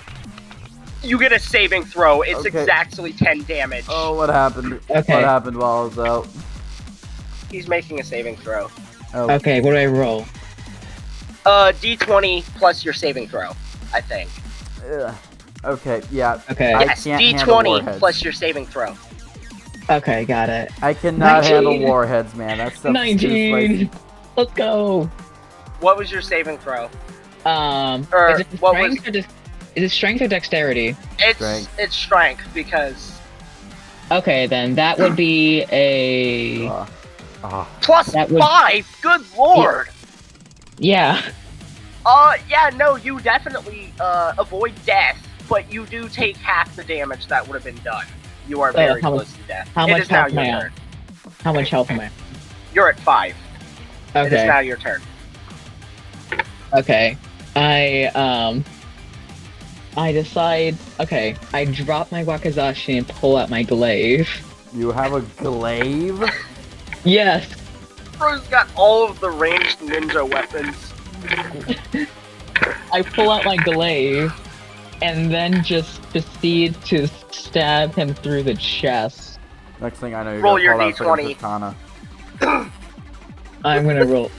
You get a saving throw. It's Okay. exactly 10 damage. Oh, what happened? Okay. What happened while I was out? He's making a saving throw. Oh, Okay, what do I roll? D20 plus your saving throw, I think. ugh. Okay, yeah. Okay. I Yes, can't handle D20 warheads. plus your saving throw. Okay, got it. I cannot handle 19. warheads, man. That stuff's too 19! spicy. Let's go! What was your saving throw? Is it what strength or is it strength or dexterity? It's strength, because... Okay, then that would be a... Plus That would- 5! Good lord! Yeah. Yeah, no, you definitely, avoid death, but you do take half the damage that would have been done. You are very how close to death. how It much is now health am your I turn. How much health am I? You're at 5. It is Okay. now your turn. Okay. I decide... Okay, I drop my Wakizashi and pull out my glaive. You have a glaive? Yes! Bro's got all of the ranged ninja weapons. I pull out my glaive, and then just proceed to stab him through the chest. Next thing I know, you're Roll gonna your pull out D20. freaking katana. I'm gonna roll...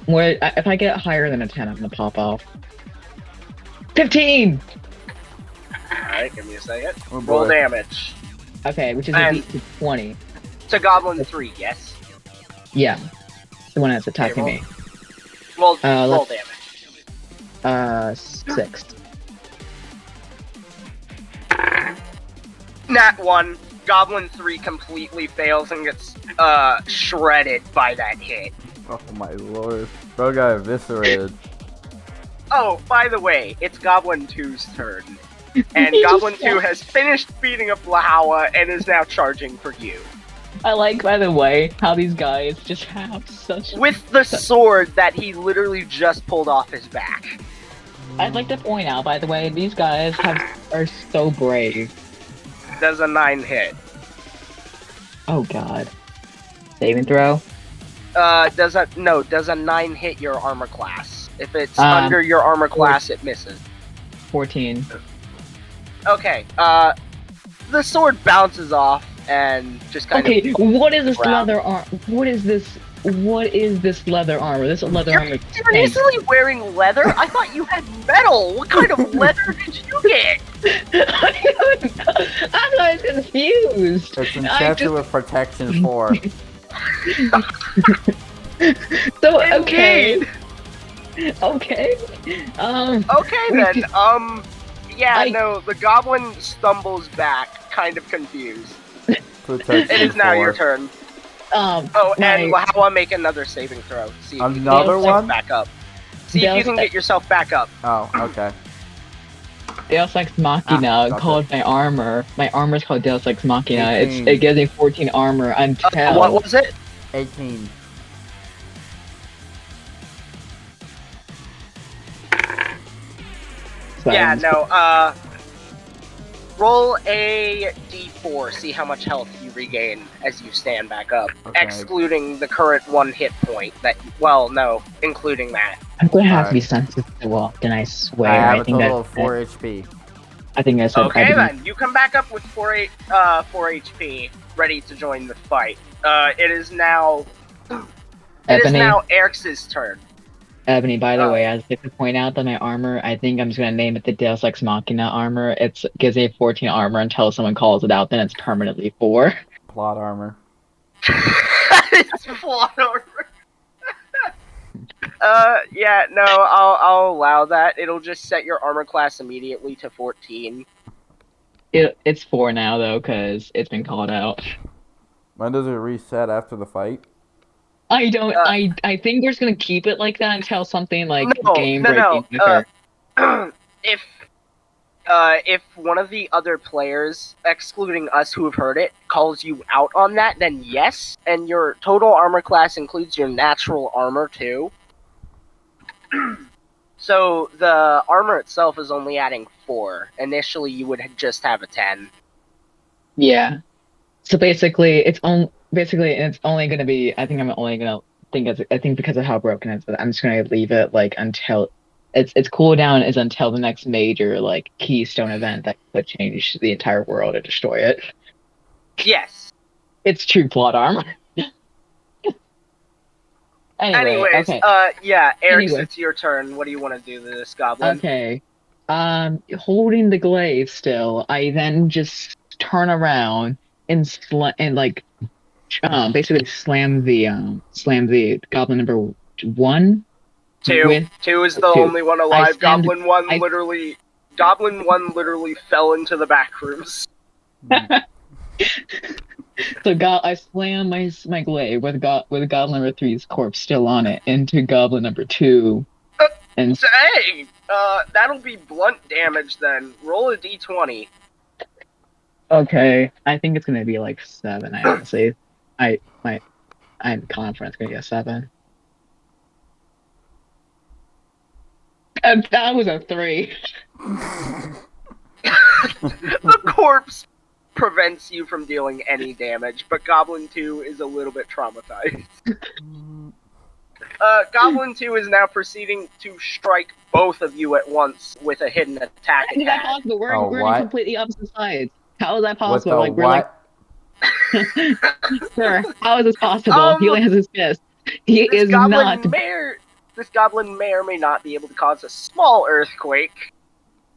If I get higher than a 10, I'm gonna pop off. 15! Alright, give me a second. Oh, Roll boy. damage. Okay, which is a And- beat to 20. To Goblin 3, yes? Yeah. The one that's attacking Okay, me. Roll let's- damage. 6. Nat 1. Goblin 3 completely fails and gets, shredded by that hit. Oh my lord. Bro got eviscerated. Oh, by the way, it's Goblin 2's turn. And He Goblin just 2 has finished beating up Lahawa and is now charging for you. I like, by the way, how these guys just have such... With the sword that he literally just pulled off his back. I'd like to point out, by the way, these guys are so brave. Does a 9 hit. Oh god. Saving throw? Does a 9 hit your armor class? If it's Um, under your armor class, it misses. 14. Okay, the sword bounces off and just kind Okay, of... what is this Wow. leather armor? What is this leather armer? This leather You're armor. seriously wearing leather? I thought you had metal! What kind of leather did you get? I was confused. It's I enchanted just- with protection 4. So okay, Indeed. okay. Okay then, yeah, I- no, the goblin stumbles back, kind of confused. Protection It is now 4. your turn. Um. Oh, and my- Lahawa, make another saving throw. See if you can get Another yourself one? back up. See if you can get yourself back up. Oh, okay. Deus Ex Machina gotcha. called my armor. My armor's called Deus Ex Machina. 18. It gives me 14 armor until. What was it? 18. So Yeah, I'm- no, roll a d4, see how much health you regain as you stand back up. Okay. Excluding the current 1 hit point that, well, no, including that. I'm gonna have to Alright. be sensitive to often. I I swear. have a think total that. of 4 HP. I think I said. Okay then, you come back up with 4 HP, ready to join the fight. It is now Ebony. Eric's turn. Ebony, by the Oh. way, I'd like to point out that my armor, I think I'm just gonna name it the Deus Ex Machina armor. It gives me 14 armor until someone calls it out, then it's permanently 4. Plot armor. It's plot armor. Yeah, no, I'll allow that. It'll just set your armor class immediately to 14. It's 4 now, though, because it's been called out. When does it reset after the fight? I don't. I think we're just gonna keep it like that until something like No, game no, breaking occurs. If one of the other players, excluding us who have heard it, calls you out on that, then yes, and your total armor class includes your natural armor too. So the armor itself is only adding 4. Initially, you would just have a 10. Yeah. So basically, it's only gonna be. I think I'm only gonna I think because of how broken it is, I'm just gonna leave it like until its cooldown is until the next major like keystone event that could change the entire world and destroy it. Yes. It's true plot armor. Anyway, Anyways, okay. yeah, Eric, Anyway. it's your turn. What do you want to do to this goblin? Okay. Holding the glaive still, I then just turn around and basically slam the goblin number 1 Two. with 2 is the two. only one alive. slammed- Goblin 1 literally fell into the back rooms. So I slam my glaive with goblin number 3's corpse still on it into goblin number 2. And Dang! That'll be blunt damage then. Roll a d20. okay, I think it's gonna be like 7. I honestly, I'm confident it's gonna be a 7. And that was a 3. The corpse prevents you from dealing any damage, but Goblin 2 is a little bit traumatized. Goblin 2 is now proceeding to strike both of you at once with a hidden attack. How is that possible? We're in what? completely opposite sides. How is that What possible? the We're like, what? sir, how is this possible? He only has his fist. He This is goblin not. This goblin may or may not be able to cause a small earthquake.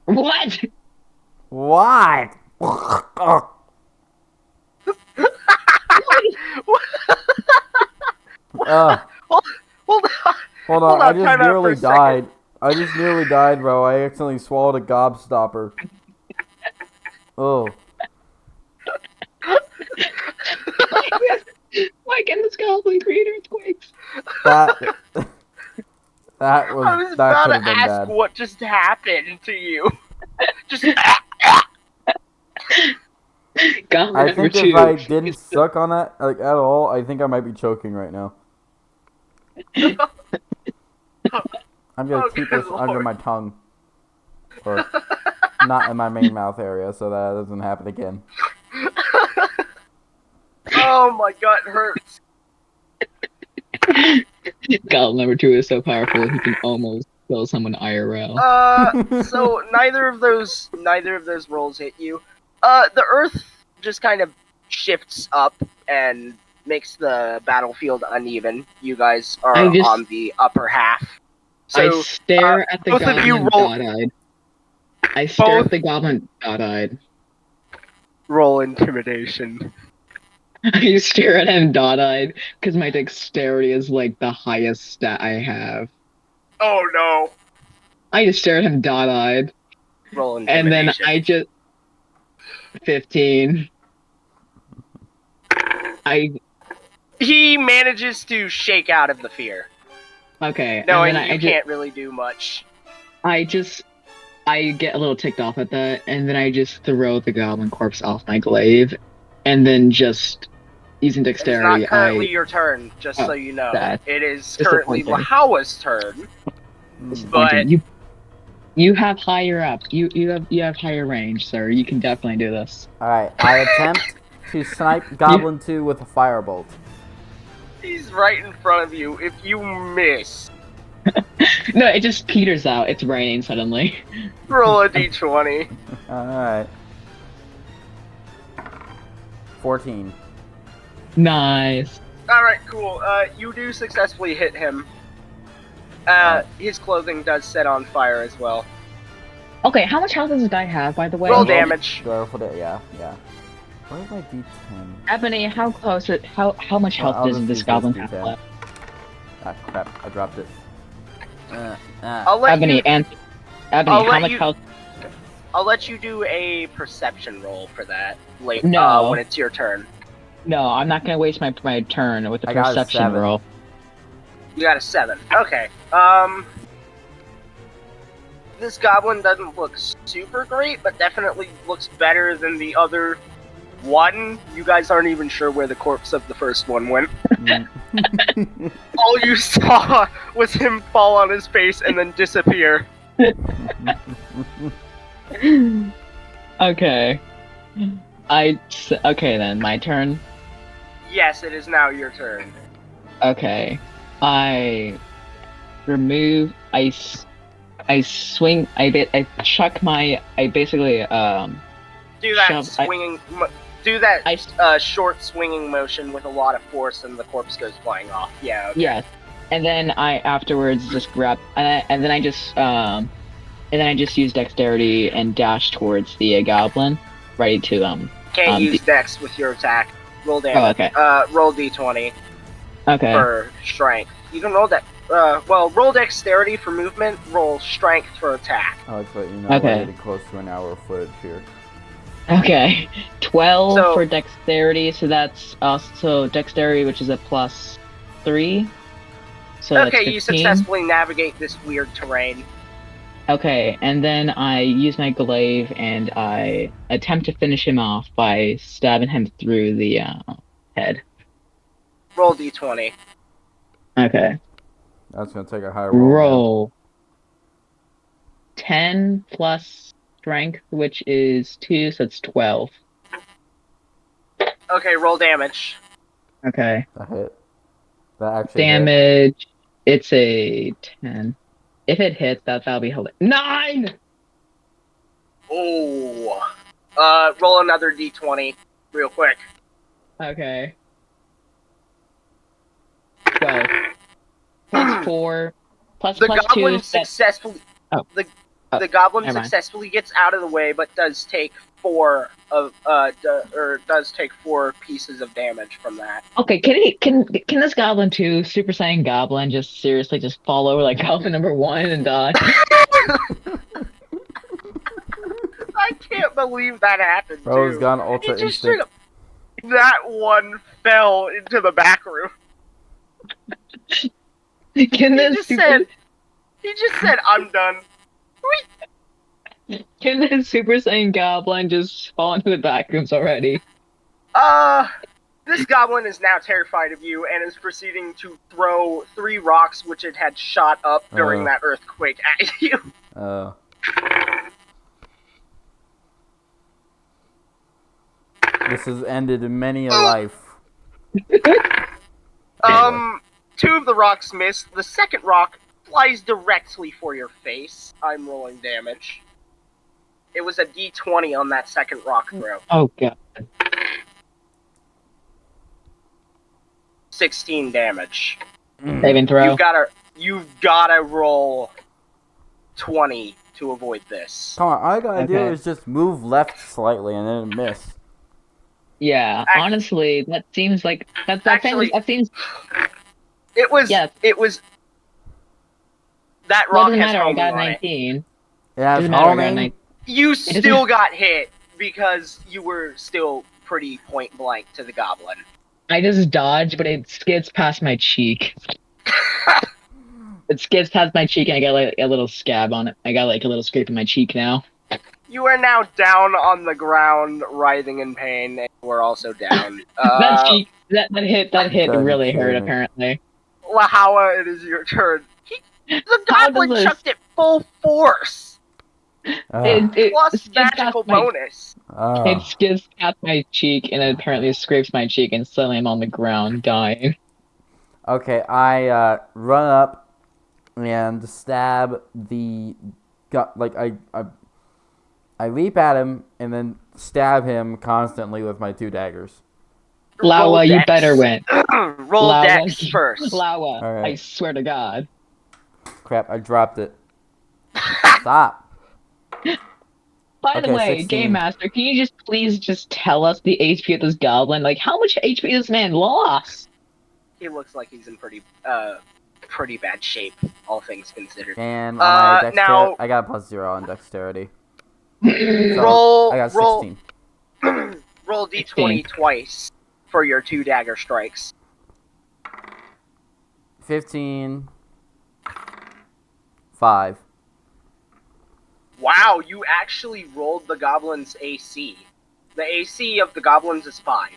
What? What? Hold on. Hold on, I just time out for nearly a second. died. I just nearly died, bro. I accidentally swallowed a gobstopper. Oh. Why can this goblin create earthquakes? That I was that about could to have been ask bad. what just happened to you. Just Goblin I number think 2. if I didn't suck on that like at all, I think I might be choking right now. I'm gonna Oh, keep good this under lord. my tongue, or not in my main mouth area, so that doesn't happen again. oh my gut hurts. Goblin number 2 is so powerful he can almost kill someone IRL. So neither of those rolls hit you. The earth just kind of shifts up and makes the battlefield uneven. You guys are on the upper half. So I stare at the both of you goblin roll- dot-eyed. I stare at the goblin dot-eyed. roll intimidation. I stare at him dot-eyed because my dexterity is like the highest stat I have. Oh no. I just stare at him dot-eyed, Roll and intimidation. then I just 15. He manages to shake out of the fear, Okay, knowing and then you can't really do much. I get a little ticked off at that, and then I just throw the goblin corpse off my glaive, and then just using It's dexterity, not currently your turn, just so Oh, you know. that. It is currently Disappointing. Lahawa's turn. But you have higher up. You have higher range, sir. You can definitely do this. Alright, I attempt to snipe Goblin 2 with a firebolt. he's right in front of you. If you miss, No, it just peters out. It's raining suddenly. roll a d20. Alright. 14. Nice. Alright, cool. You do successfully hit him. His clothing does set on fire as well. Okay, how much health does this guy have, by the way? Roll damage. Go for the, yeah. Where's my d10? Ebony, how much health I'll does just this use goblin this have D10. left? Ah, crap. I dropped it. I'll let Ebony, you. and Ebony, I'll how let much you- health? I'll let you do a perception roll for that later. No. When it's your turn. No, I'm not gonna waste my turn with the I got a perception 7. roll. You got a 7. Okay. This goblin doesn't look super great, but definitely looks better than the other one. You guys aren't even sure where the corpse of the first one went. All you saw was him fall on his face and then disappear. Okay. Okay then, my turn. Yes, it is now your turn. Okay. I remove. I swing. I chuck my. I basically Do that shove. do that I short swinging motion with a lot of force, and the corpse goes flying off. Yeah. Okay. Yes, and then I afterwards just grab and then I just use dexterity and dash towards the goblin, ready to Can't use dex with your attack. Roll damage. okay. Roll d20 Okay. for strength. You can roll that. Well, roll dexterity for movement. Roll strength for attack. I like to let you know Okay. we're getting close to an hour of footage here. Okay. 12 So- for dexterity, so that's also dexterity, which is a +3. So that's Okay, 15. you successfully navigate this weird terrain. Okay, and then I use my glaive and I attempt to finish him off by stabbing him through the head. Roll d20. Okay. That's gonna take a high roll. Roll 10 plus strength, which is 2, so it's 12. Okay, roll damage. Okay. That hit. That actually hit. Damage, it's a 10. If it hits, that'll be hilarious. 9! Oh. Roll another d20 real quick. Okay. 12. Plus 4. The plus goblin 2. successfully. Oh. The goblin never mind. successfully gets out of the way, but does take 4 pieces of damage from that. Okay, can this goblin too, Super Saiyan Goblin, just seriously just fall over like goblin number 1 and die? I can't believe that happened. Bro's too. got He Ultra just straight Instinct. up. That one fell into the back room. Can He this just super, said, "I'm done." can this Super Saiyan Goblin just fall into the back rooms already? This goblin is now terrified of you and is proceeding to throw 3 rocks which it had shot up during that earthquake at you. This has ended many a life. 2 of the rocks miss. The second rock flies directly for your face. I'm rolling damage. It was a d20 on that second rock throw. Oh god. 16 damage. Saving throw. You've gotta roll 20 to avoid this. Come on, all I gotta do Okay. is just move left slightly and then miss. Yeah, honestly, that seems like that seems It was. Yes. It was. That well, rock doesn't has matter, I homing got on it. 19. Yeah, Doesn't matter, I got 19. You doesn't- still got hit because you were still pretty point blank to the goblin. I just dodged, but it skids past my cheek. It skids past my cheek and I got like a little scab on it. I got like a little scrape in my cheek now. You are now down on the ground, writhing in pain, and we're also down. that hit Done really hurt kidding. apparently. Lahawa, it is your turn. The goblin this- chucked it full force, It plus skids past magical my- bonus. It skids past my cheek and it apparently scrapes my cheek and suddenly I'm on the ground dying. Okay, I run up and stab the I leap at him and then stab him constantly with my 2 daggers. Lawa, Roll you dex. better win. Roll Lawa, dex first. Lawa, All right. I swear to God. Crap, I dropped it. Stop. By the Okay, way, 16. Game Master, can you just please just tell us the HP of this goblin? Like, how much HP this man lost? He looks like he's in pretty bad shape, all things considered. And on my dexterity, now- I got a +0 on dexterity. Roll, I got roll, 16. roll d20 twice for your 2 dagger strikes. 15. 5. Wow, you actually rolled the goblin's AC. The AC of the goblins is 5.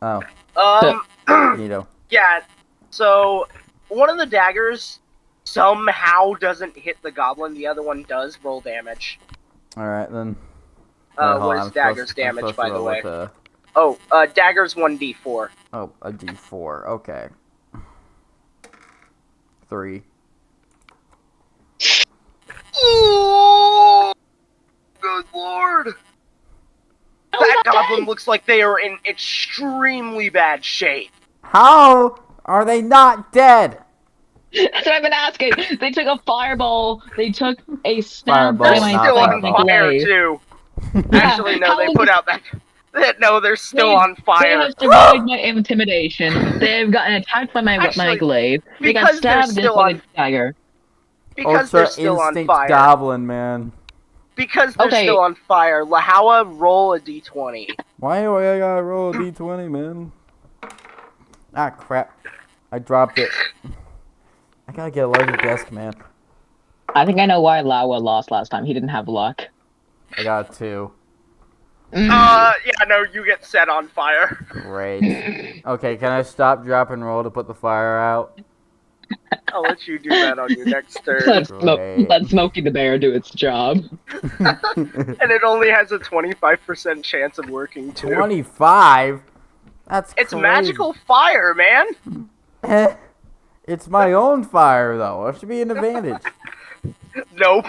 Oh, neato. Yeah, so one of the daggers somehow doesn't hit the goblin, the other one does roll damage. All right then. Hold What on, is Dagger's damage, by the way? Oh, Dagger's 1d4. Oh, a D4. Okay. 3. Oh, good lord! That goblin looks like they are in extremely bad shape. How are they not dead? That's what I've been asking. They took a fireball. They took a stab Fireball, by They're my not still on spike fireball. fire, glaive. too. Yeah, Actually, no, how they is put this- out that... No, they're still They- on They fire. have survived my intimidation. They have gotten attacked by my Actually, glaive. They got because they're stabbed still by on... the dagger. Because they're Ultra still on instinct fire. goblin, man. Because they're Okay. still on fire. Lahawa, roll a d20. Why do I gotta roll a D20, man? Ah, crap. I dropped it. I gotta get a larger desk, man. I think I know why Lawa lost last time. He didn't have luck. I got 2. Yeah, no, you get set on fire. Great. Okay, can I stop, drop, and roll to put the fire out? I'll let you do that on your next turn. Great. Let Smokey the Bear do its job. And it only has a 25% chance of working, too. 25? That's It's crazy. magical fire, man! It's my own fire, though. It should be an advantage. Nope.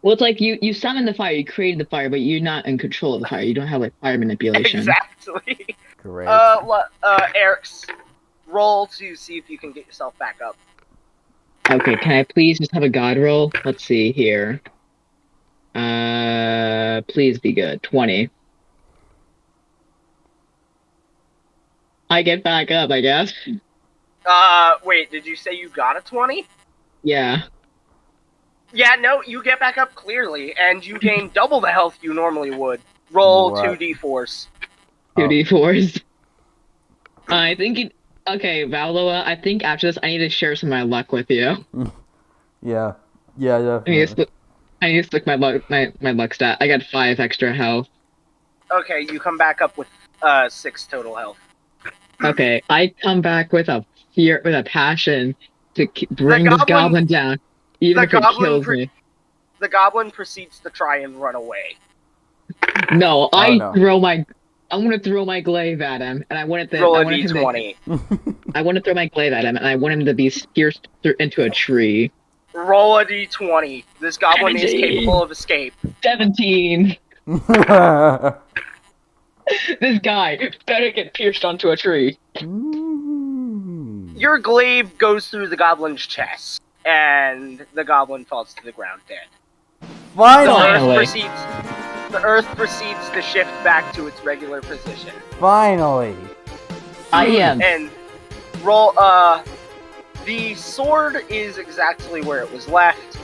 Well, it's like you summon the fire, you created the fire, but you're not in control of the fire. You don't have like fire manipulation. Exactly. Great. Eric's, roll to see if you can get yourself back up. Okay, can I please just have a god roll? Let's see here. Please be good. 20. I get back up, I guess. Wait, did you say you got a 20? Yeah. Yeah, no, you get back up clearly, and you gain double the health you normally would. Roll What? 2d4s. 2d4s. I think it. Okay, Valoa, I think after this I need to share some of my luck with you. Yeah. I Yeah, need to definitely. split, I need to split my luck stat. I got 5 extra health. Okay, you come back up with 6 total health. Okay, I come back with a passion to bring this goblin down, even if it kills me. The goblin proceeds to try and run away. No, no. I'm gonna throw my glaive at him, and I want it to. Roll I a want him to. d20. I want to throw my glaive at him, and I want him to be pierced into a tree. Roll a d20. This goblin is 17. capable of escape. 17. This guy better get pierced onto a tree. Your glaive goes through the goblin's chest, and the goblin falls to the ground dead. Finally! The earth proceeds to shift back to its regular position. Finally! I am. And roll, the sword is exactly where it was left.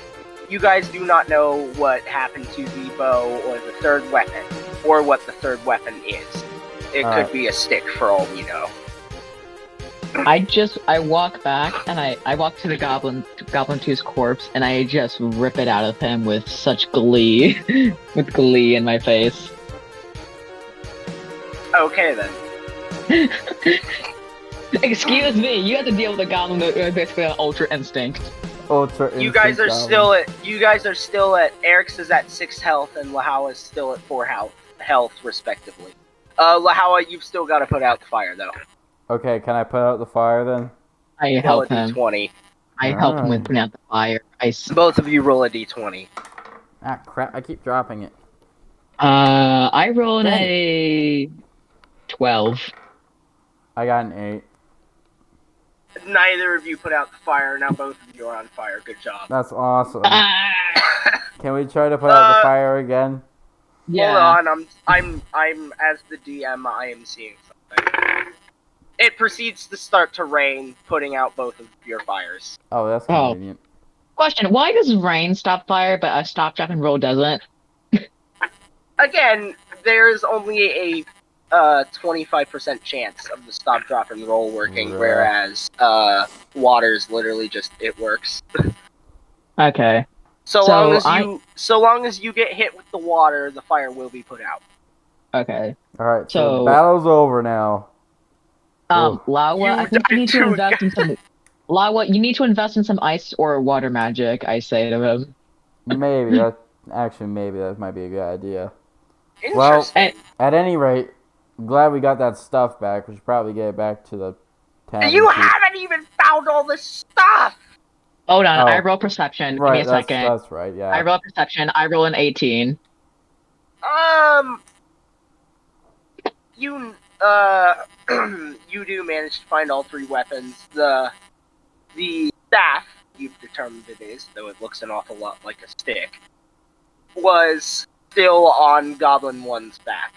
You guys do not know what happened to the bow or the third weapon, or what the third weapon is. It could be a stick for all we know. I walk back and I walk to the Goblin 2's corpse and I just rip it out of him with such glee. With glee in my face. Okay then. Excuse me, you have to deal with a goblin with basically an ultra instinct. You guys are still at Eric's is at 6 health and Lahawa is still at 4 health respectively. Lahawa, you've still got to put out the fire though. Okay, can I put out the fire then? I Roll help a him. d20. I help him with putting out the fire. Both of you roll a d20. Ah, crap, I keep dropping it. I rolled a 12. I got an 8. Neither of you put out the fire. Now both of you are on fire. Good job. That's awesome. Ah! Can we try to put out the fire again? Yeah. Hold on, I'm as the DM, I am seeing something. It proceeds to start to rain, putting out both of your fires. Oh, that's Oh. convenient. Question, why does rain stop fire, but a stop, drop, and roll doesn't? Again, there's only a 25% chance of the stop, drop, and roll working, Right. whereas water's literally just, it works. Okay. So So long as you get hit with the water, the fire will be put out. Okay. Alright, so So- the battle's over now. Lawa, I think you died need to too, invest in some... Lawa, you need to invest in some ice or water magic, I say to him. Maybe. Actually, maybe that might be a good idea. Interesting. At any rate, I'm glad we got that stuff back. We should probably get it back to the tavern. You haven't even found all this stuff! Hold on, Oh. I roll perception. Right, Give me a second. That's right, yeah. I roll perception. I roll an 18. You, you do manage to find all 3 weapons. The staff, you've determined it is, though it looks an awful lot like a stick, was still on Goblin 1's back.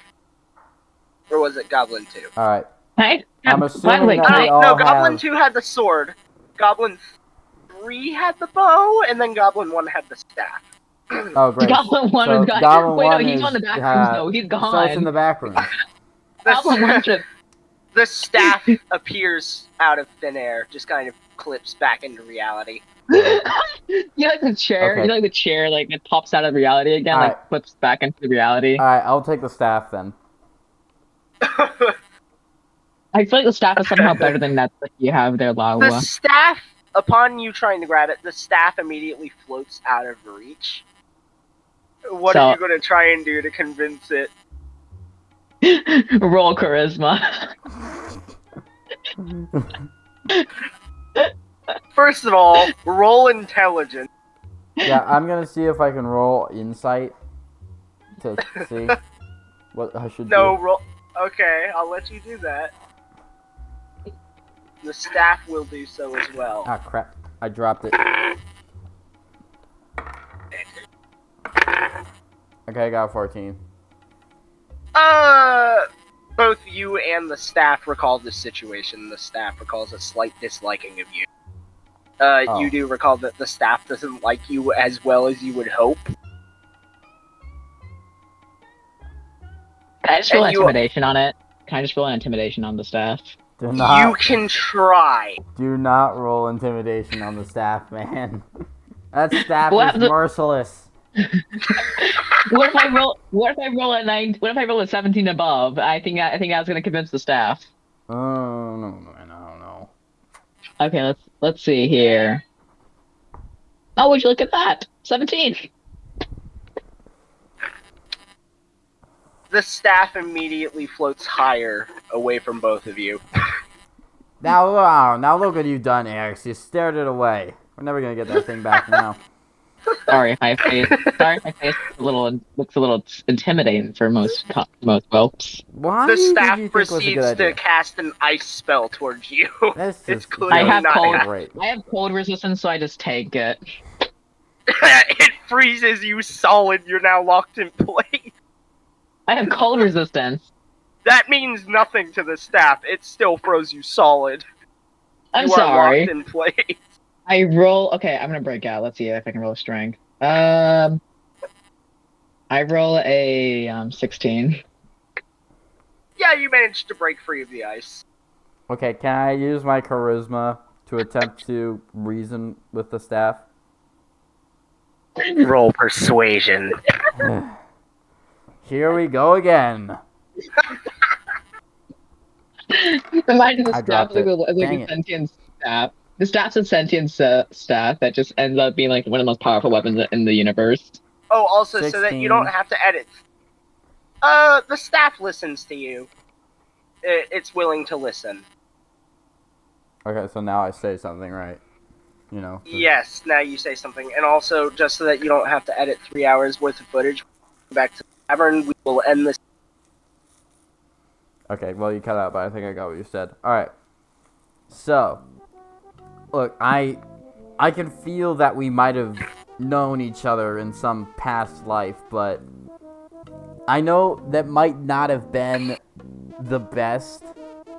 Or was it Goblin 2? Alright. I'm assuming that we no, all Goblin have... 2 had the sword, Goblin 3 had the bow, and then Goblin 1 had the staff. Oh, great. Goblin 1 so is gone. Goblin Wait, 1 no, he's is, on the back rooms, though. He's gone. So it's in the back room. Goblin 1 should... The staff appears out of thin air, just kind of clips back into reality. You like the chair? Okay. You like the chair, like, it pops out of reality again, All like, right. flips back into reality? Alright, I'll take the staff then. I feel like the staff is somehow better than that you have there, The Lawa. staff, upon you trying to grab it, the staff immediately floats out of reach. What So- are you going to try and do to convince it? Roll charisma. First of all, roll intelligence. Yeah, I'm gonna see if I can roll insight to see what I should No, do. roll. Okay, I'll let you do that. The staff will do so as well. Ah, crap. I dropped it. Okay, I got 14. Both you and the staff recall this situation. The staff recalls a slight disliking of you. Oh. You do recall that the staff doesn't like you as well as you would hope. Can I just roll And you- intimidation on it? Can I just roll an intimidation on the staff? Do You not, can try. do not roll intimidation on the staff, man. That staff What is the- merciless. What if I roll? What if I roll a 9? What if I roll a 17 above? I think I was gonna convince the staff. Oh, no, man, I don't know. Okay, let's see here. Oh, would you look at that? 17. The staff immediately floats higher away from both of you. Now look what you've done, Eric. You stared it away. We're never gonna get that thing back now. Sorry, my face. Sorry, my face looks a little intimidating for most whelps. Why The did you staff think it was a good proceeds to idea? cast an ice spell towards you. This It's is clearly I have not cold. great. I have cold resistance, so I just take it. It freezes you solid. You're now locked in place. I have cold resistance. That means nothing to the staff. It still froze you solid. I'm You are sorry. locked in place. I roll. Okay, I'm gonna break out. Let's see if I can roll strength. I roll a 16. Yeah, you managed to break free of the ice. Okay, can I use my charisma to attempt to reason with the staff? Roll persuasion. Here we go again. Imagine the I staff dropped like it. a Dang it. sentient staff. The staff's a sentient staff that just ends up being like one of the most powerful weapons in the universe. Oh, also, so that 16. you don't have to edit. The staff listens to you. It's willing to listen. Okay, so now I say something, right? You know. Yes, now you say something. And also, just so that you don't have to edit 3 hours worth of footage, back to the tavern, we will end this. Okay, well, you cut out, but I think I got what you said. Alright. So, look, I can feel that we might have known each other in some past life, but I know that might not have been the best,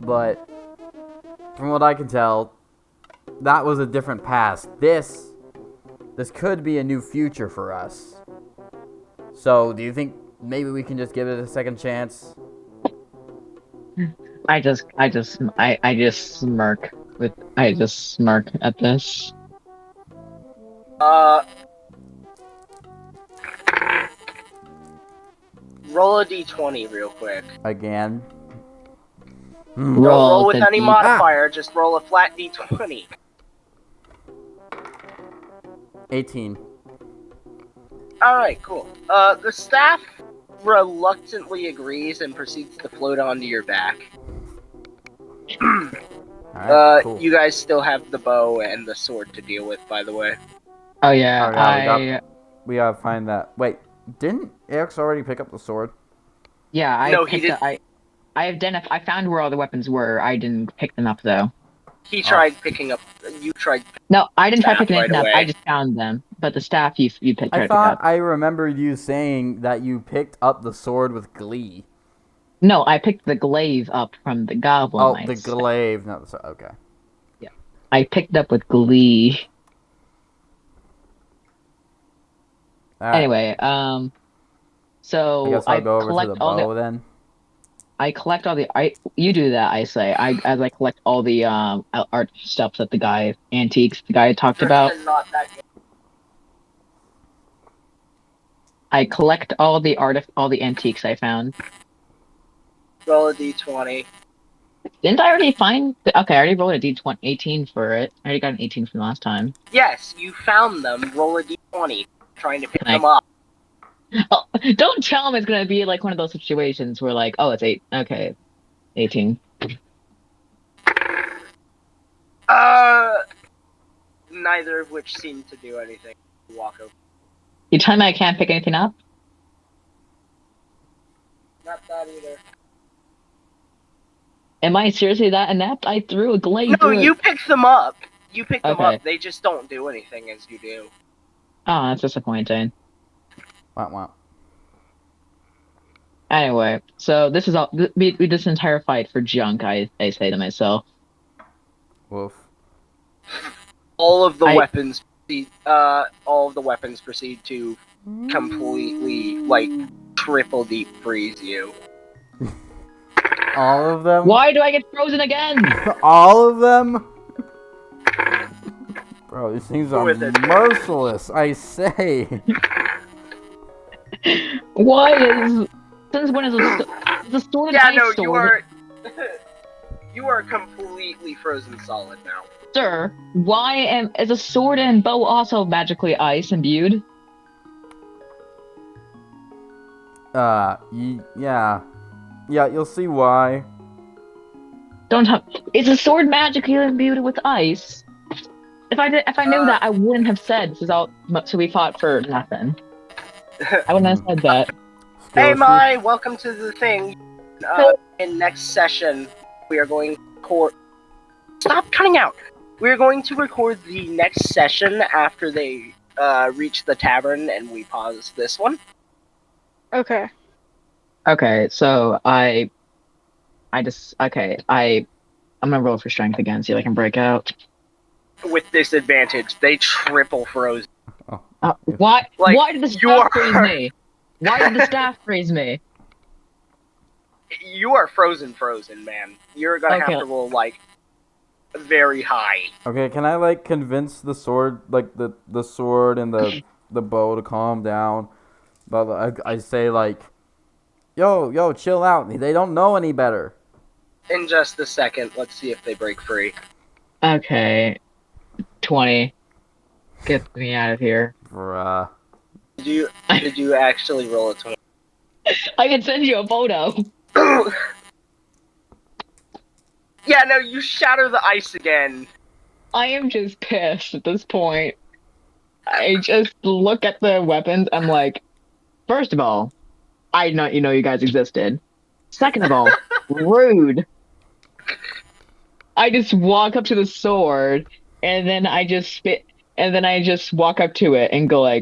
but from what I can tell, that was a different past. This could be a new future for us. So, do you think maybe we can just give it a second chance? I just smirk at this. Roll a d20 real quick. Again. Don't roll with the any D- modifier, just roll a flat d20. 18. Alright, cool. The staff reluctantly agrees and proceeds to float onto your back. Alright, cool. You guys still have the bow and the sword to deal with, by the way. Oh yeah, Oh, yeah, we gotta find that. Wait, didn't Ax already pick up the sword? I No, he picked. I found where all the weapons were. I didn't pick them up though. He tried picking up. You tried. No, I didn't try Staff picking right anything up. away. I just found them. But the staff you picked I tried to pick thought up. I remembered you saying that you picked up the sword with glee. No, I picked the glaive up from the goblin. Oh, the glaive, not the sword. Okay. Yeah, I picked up with glee. All right. Anyway, so I guess I'll go over to collect the all bow then. I collect all the you do that, I say. As I collect all the art stuff that the guy talked about. Not that good. I collect all the antiques I found. Roll a d20. Didn't I already find? Okay, I already rolled a d20 18 for it. I already got an 18 from last time. Yes, you found them. Roll a d20. Trying to pick Can I- them up. Oh, don't tell him it's gonna be like one of those situations where like, oh, it's 8. Okay, 18. Neither of which seem to do anything. Walk over. You tell me I can't pick anything up? Not that either. Am I seriously that inept? I threw a glaive. No, through you it. pick them up. You pick them Okay. up. They just don't do anything as you do. Oh, that's disappointing. Wow. Anyway, so this is all this entire fight for junk. I say to myself. Woof. All of the weapons proceed to completely triple deep freeze you. All of them? Why do I get frozen again? All of them? Bro, these things are With it. merciless, I say. Since when is the sword Yeah, and no, ice sword? you are completely frozen solid now. Sir, is a sword and bow also magically ice imbued? Yeah, you'll see why. Is a sword magically imbued with ice? If I knew that, I wouldn't have said this is all. So we fought for nothing. I wouldn't have said that. Hey, Mai, welcome to the thing. In next session, we are going to Stop cutting out! We are going to record the next session after they reach the tavern, and we pause this one. Okay. Okay, so I'm gonna roll for strength again, see if I can break out. With disadvantage, they triple froze. Why did the staff freeze me? Why did the staff freeze me? You are frozen, man. You're gonna have to roll very high. Okay, can I convince the sword, the sword and the bow to calm down? But I say yo, chill out. They don't know any better. In just a second, let's see if they break free. Okay, 20. Get me out of here. Bruh. Did you actually roll a 20? I can send you a photo. Yeah, no, you shatter the ice again. I am just pissed at this point. I just look at the weapons. I'm like, first of all, I know you guys existed. Second of all, rude. I just walk up to the sword, and then I just spit, and then I just walk up to it and go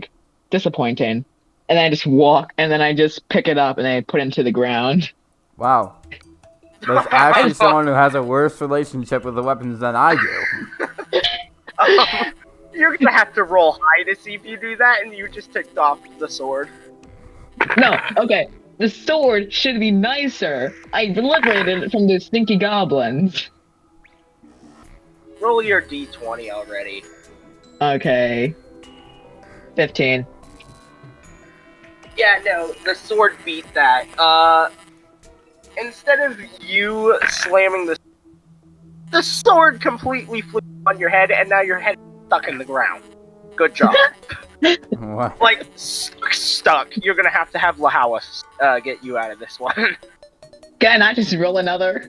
disappointing. And then I just walk, and then I just pick it up and I put it into the ground. Wow. There's actually someone who has a worse relationship with the weapons than I do. You're gonna have to roll high to see if you do that, and you just ticked off the sword. No, okay. The sword should be nicer. I liberated it from those stinky goblins. Roll your d20 already. Okay. 15. Yeah, no, the sword beat that. Instead of you slamming the sword completely flew on your head, and now your head is stuck in the ground. Good job. What? Like, stuck. You're gonna have Lahawa get you out of this one. Can I just roll another?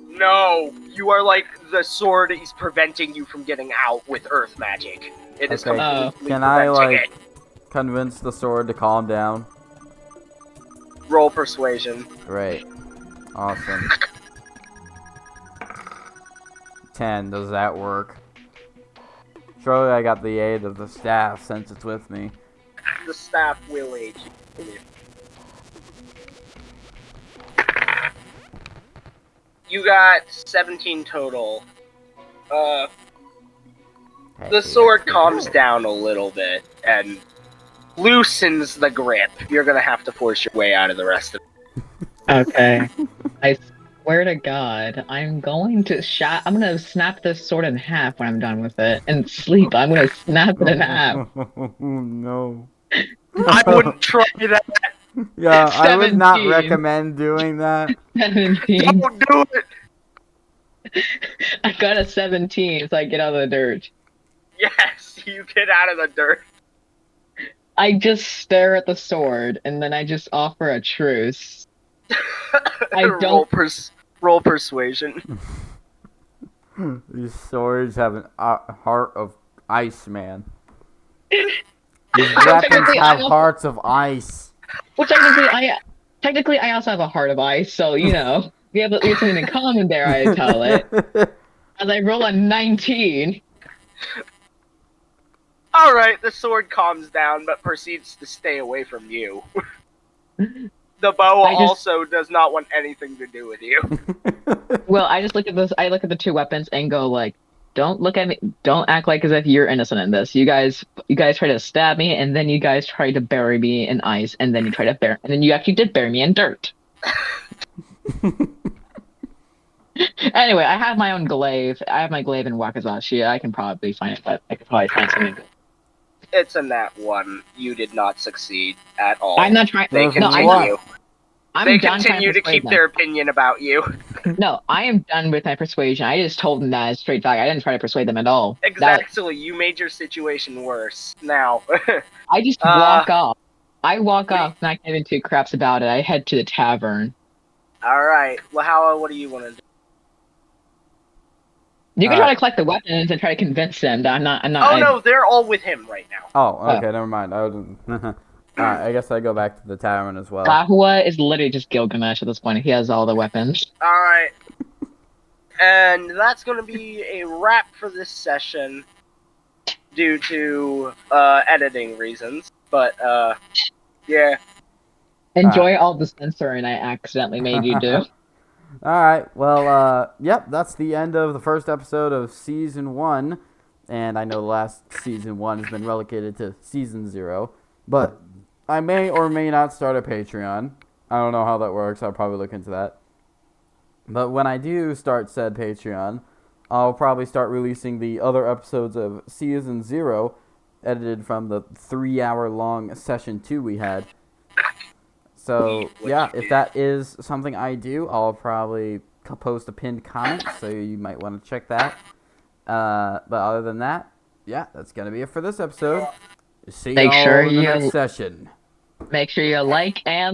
No, you are like the sword is preventing you from getting out with earth magic. It is Okay, completely can I, preventing like, it. convince the sword to calm down? Roll persuasion. Great. Awesome. 10, does that work? Surely I got the aid of the staff since it's with me. The staff will aid you. You got 17 total. The Heck sword calms down a little bit and loosens the grip. You're gonna have to force your way out of the rest of it. Okay. I swear to God, I'm going to I'm gonna snap this sword in half when I'm done with it. And sleep, I'm gonna snap it in half. Oh, no. I wouldn't try that. Yeah, I would not 17. recommend doing that. 17. Don't do it. I got a 17, so I get out of the dirt. Yes, you get out of the dirt. I just stare at the sword, and then I just offer a truce. I don't. Roll persuasion. These swords have a heart of ice, man. These weapons Technically, have hearts of ice. Well, technically, I also have a heart of ice, so you know we have something in common there. I tell it as I roll a 19. All right, the sword calms down, but proceeds to stay away from you. The bow also does not want anything to do with you. Well, I just look at this. I look at the two weapons and go like, "Don't look at me. Don't act like as if you're innocent in this. You guys try to stab me, and then you guys try to bury me in ice, and then and then you actually did bury me in dirt." Anyway, I have my own glaive. I have my glaive in Wakazashi. I can probably find it, but I could probably find something good. It's a nat 1. You did not succeed at all. I'm not trying. They No, continue. They done continue to keep their opinion about you. No, I am done with my persuasion. I just told them that straight back. I didn't try to persuade them at all. Exactly. You made your situation worse. Now. I just walk off. I walk off, not giving two craps about it. I head to the tavern. All right, Lahala, what do you want to do? You can try to collect the weapons and try to convince them that I'm not. Oh no, they're all with him right now. Oh, okay, never mind. Alright, I guess I go back to the tavern as well. Kahua is literally just Gilgamesh at this point. He has all the weapons. All right, and that's going to be a wrap for this session due to editing reasons. But yeah. Enjoy all the censoring I accidentally made you do. Alright, well, yep, that's the end of the first episode of Season 1. And I know the last Season 1 has been relegated to Season 0. But I may or may not start a Patreon. I don't know how that works. I'll probably look into that. But when I do start said Patreon, I'll probably start releasing the other episodes of Season 0, edited from the 3-hour-long Session 2 we had. So, yeah, if that is something I do, I'll probably post a pinned comment, so you might want to check that. But other than that, yeah, that's going to be it for this episode. See y'all in the next session. Make sure you like and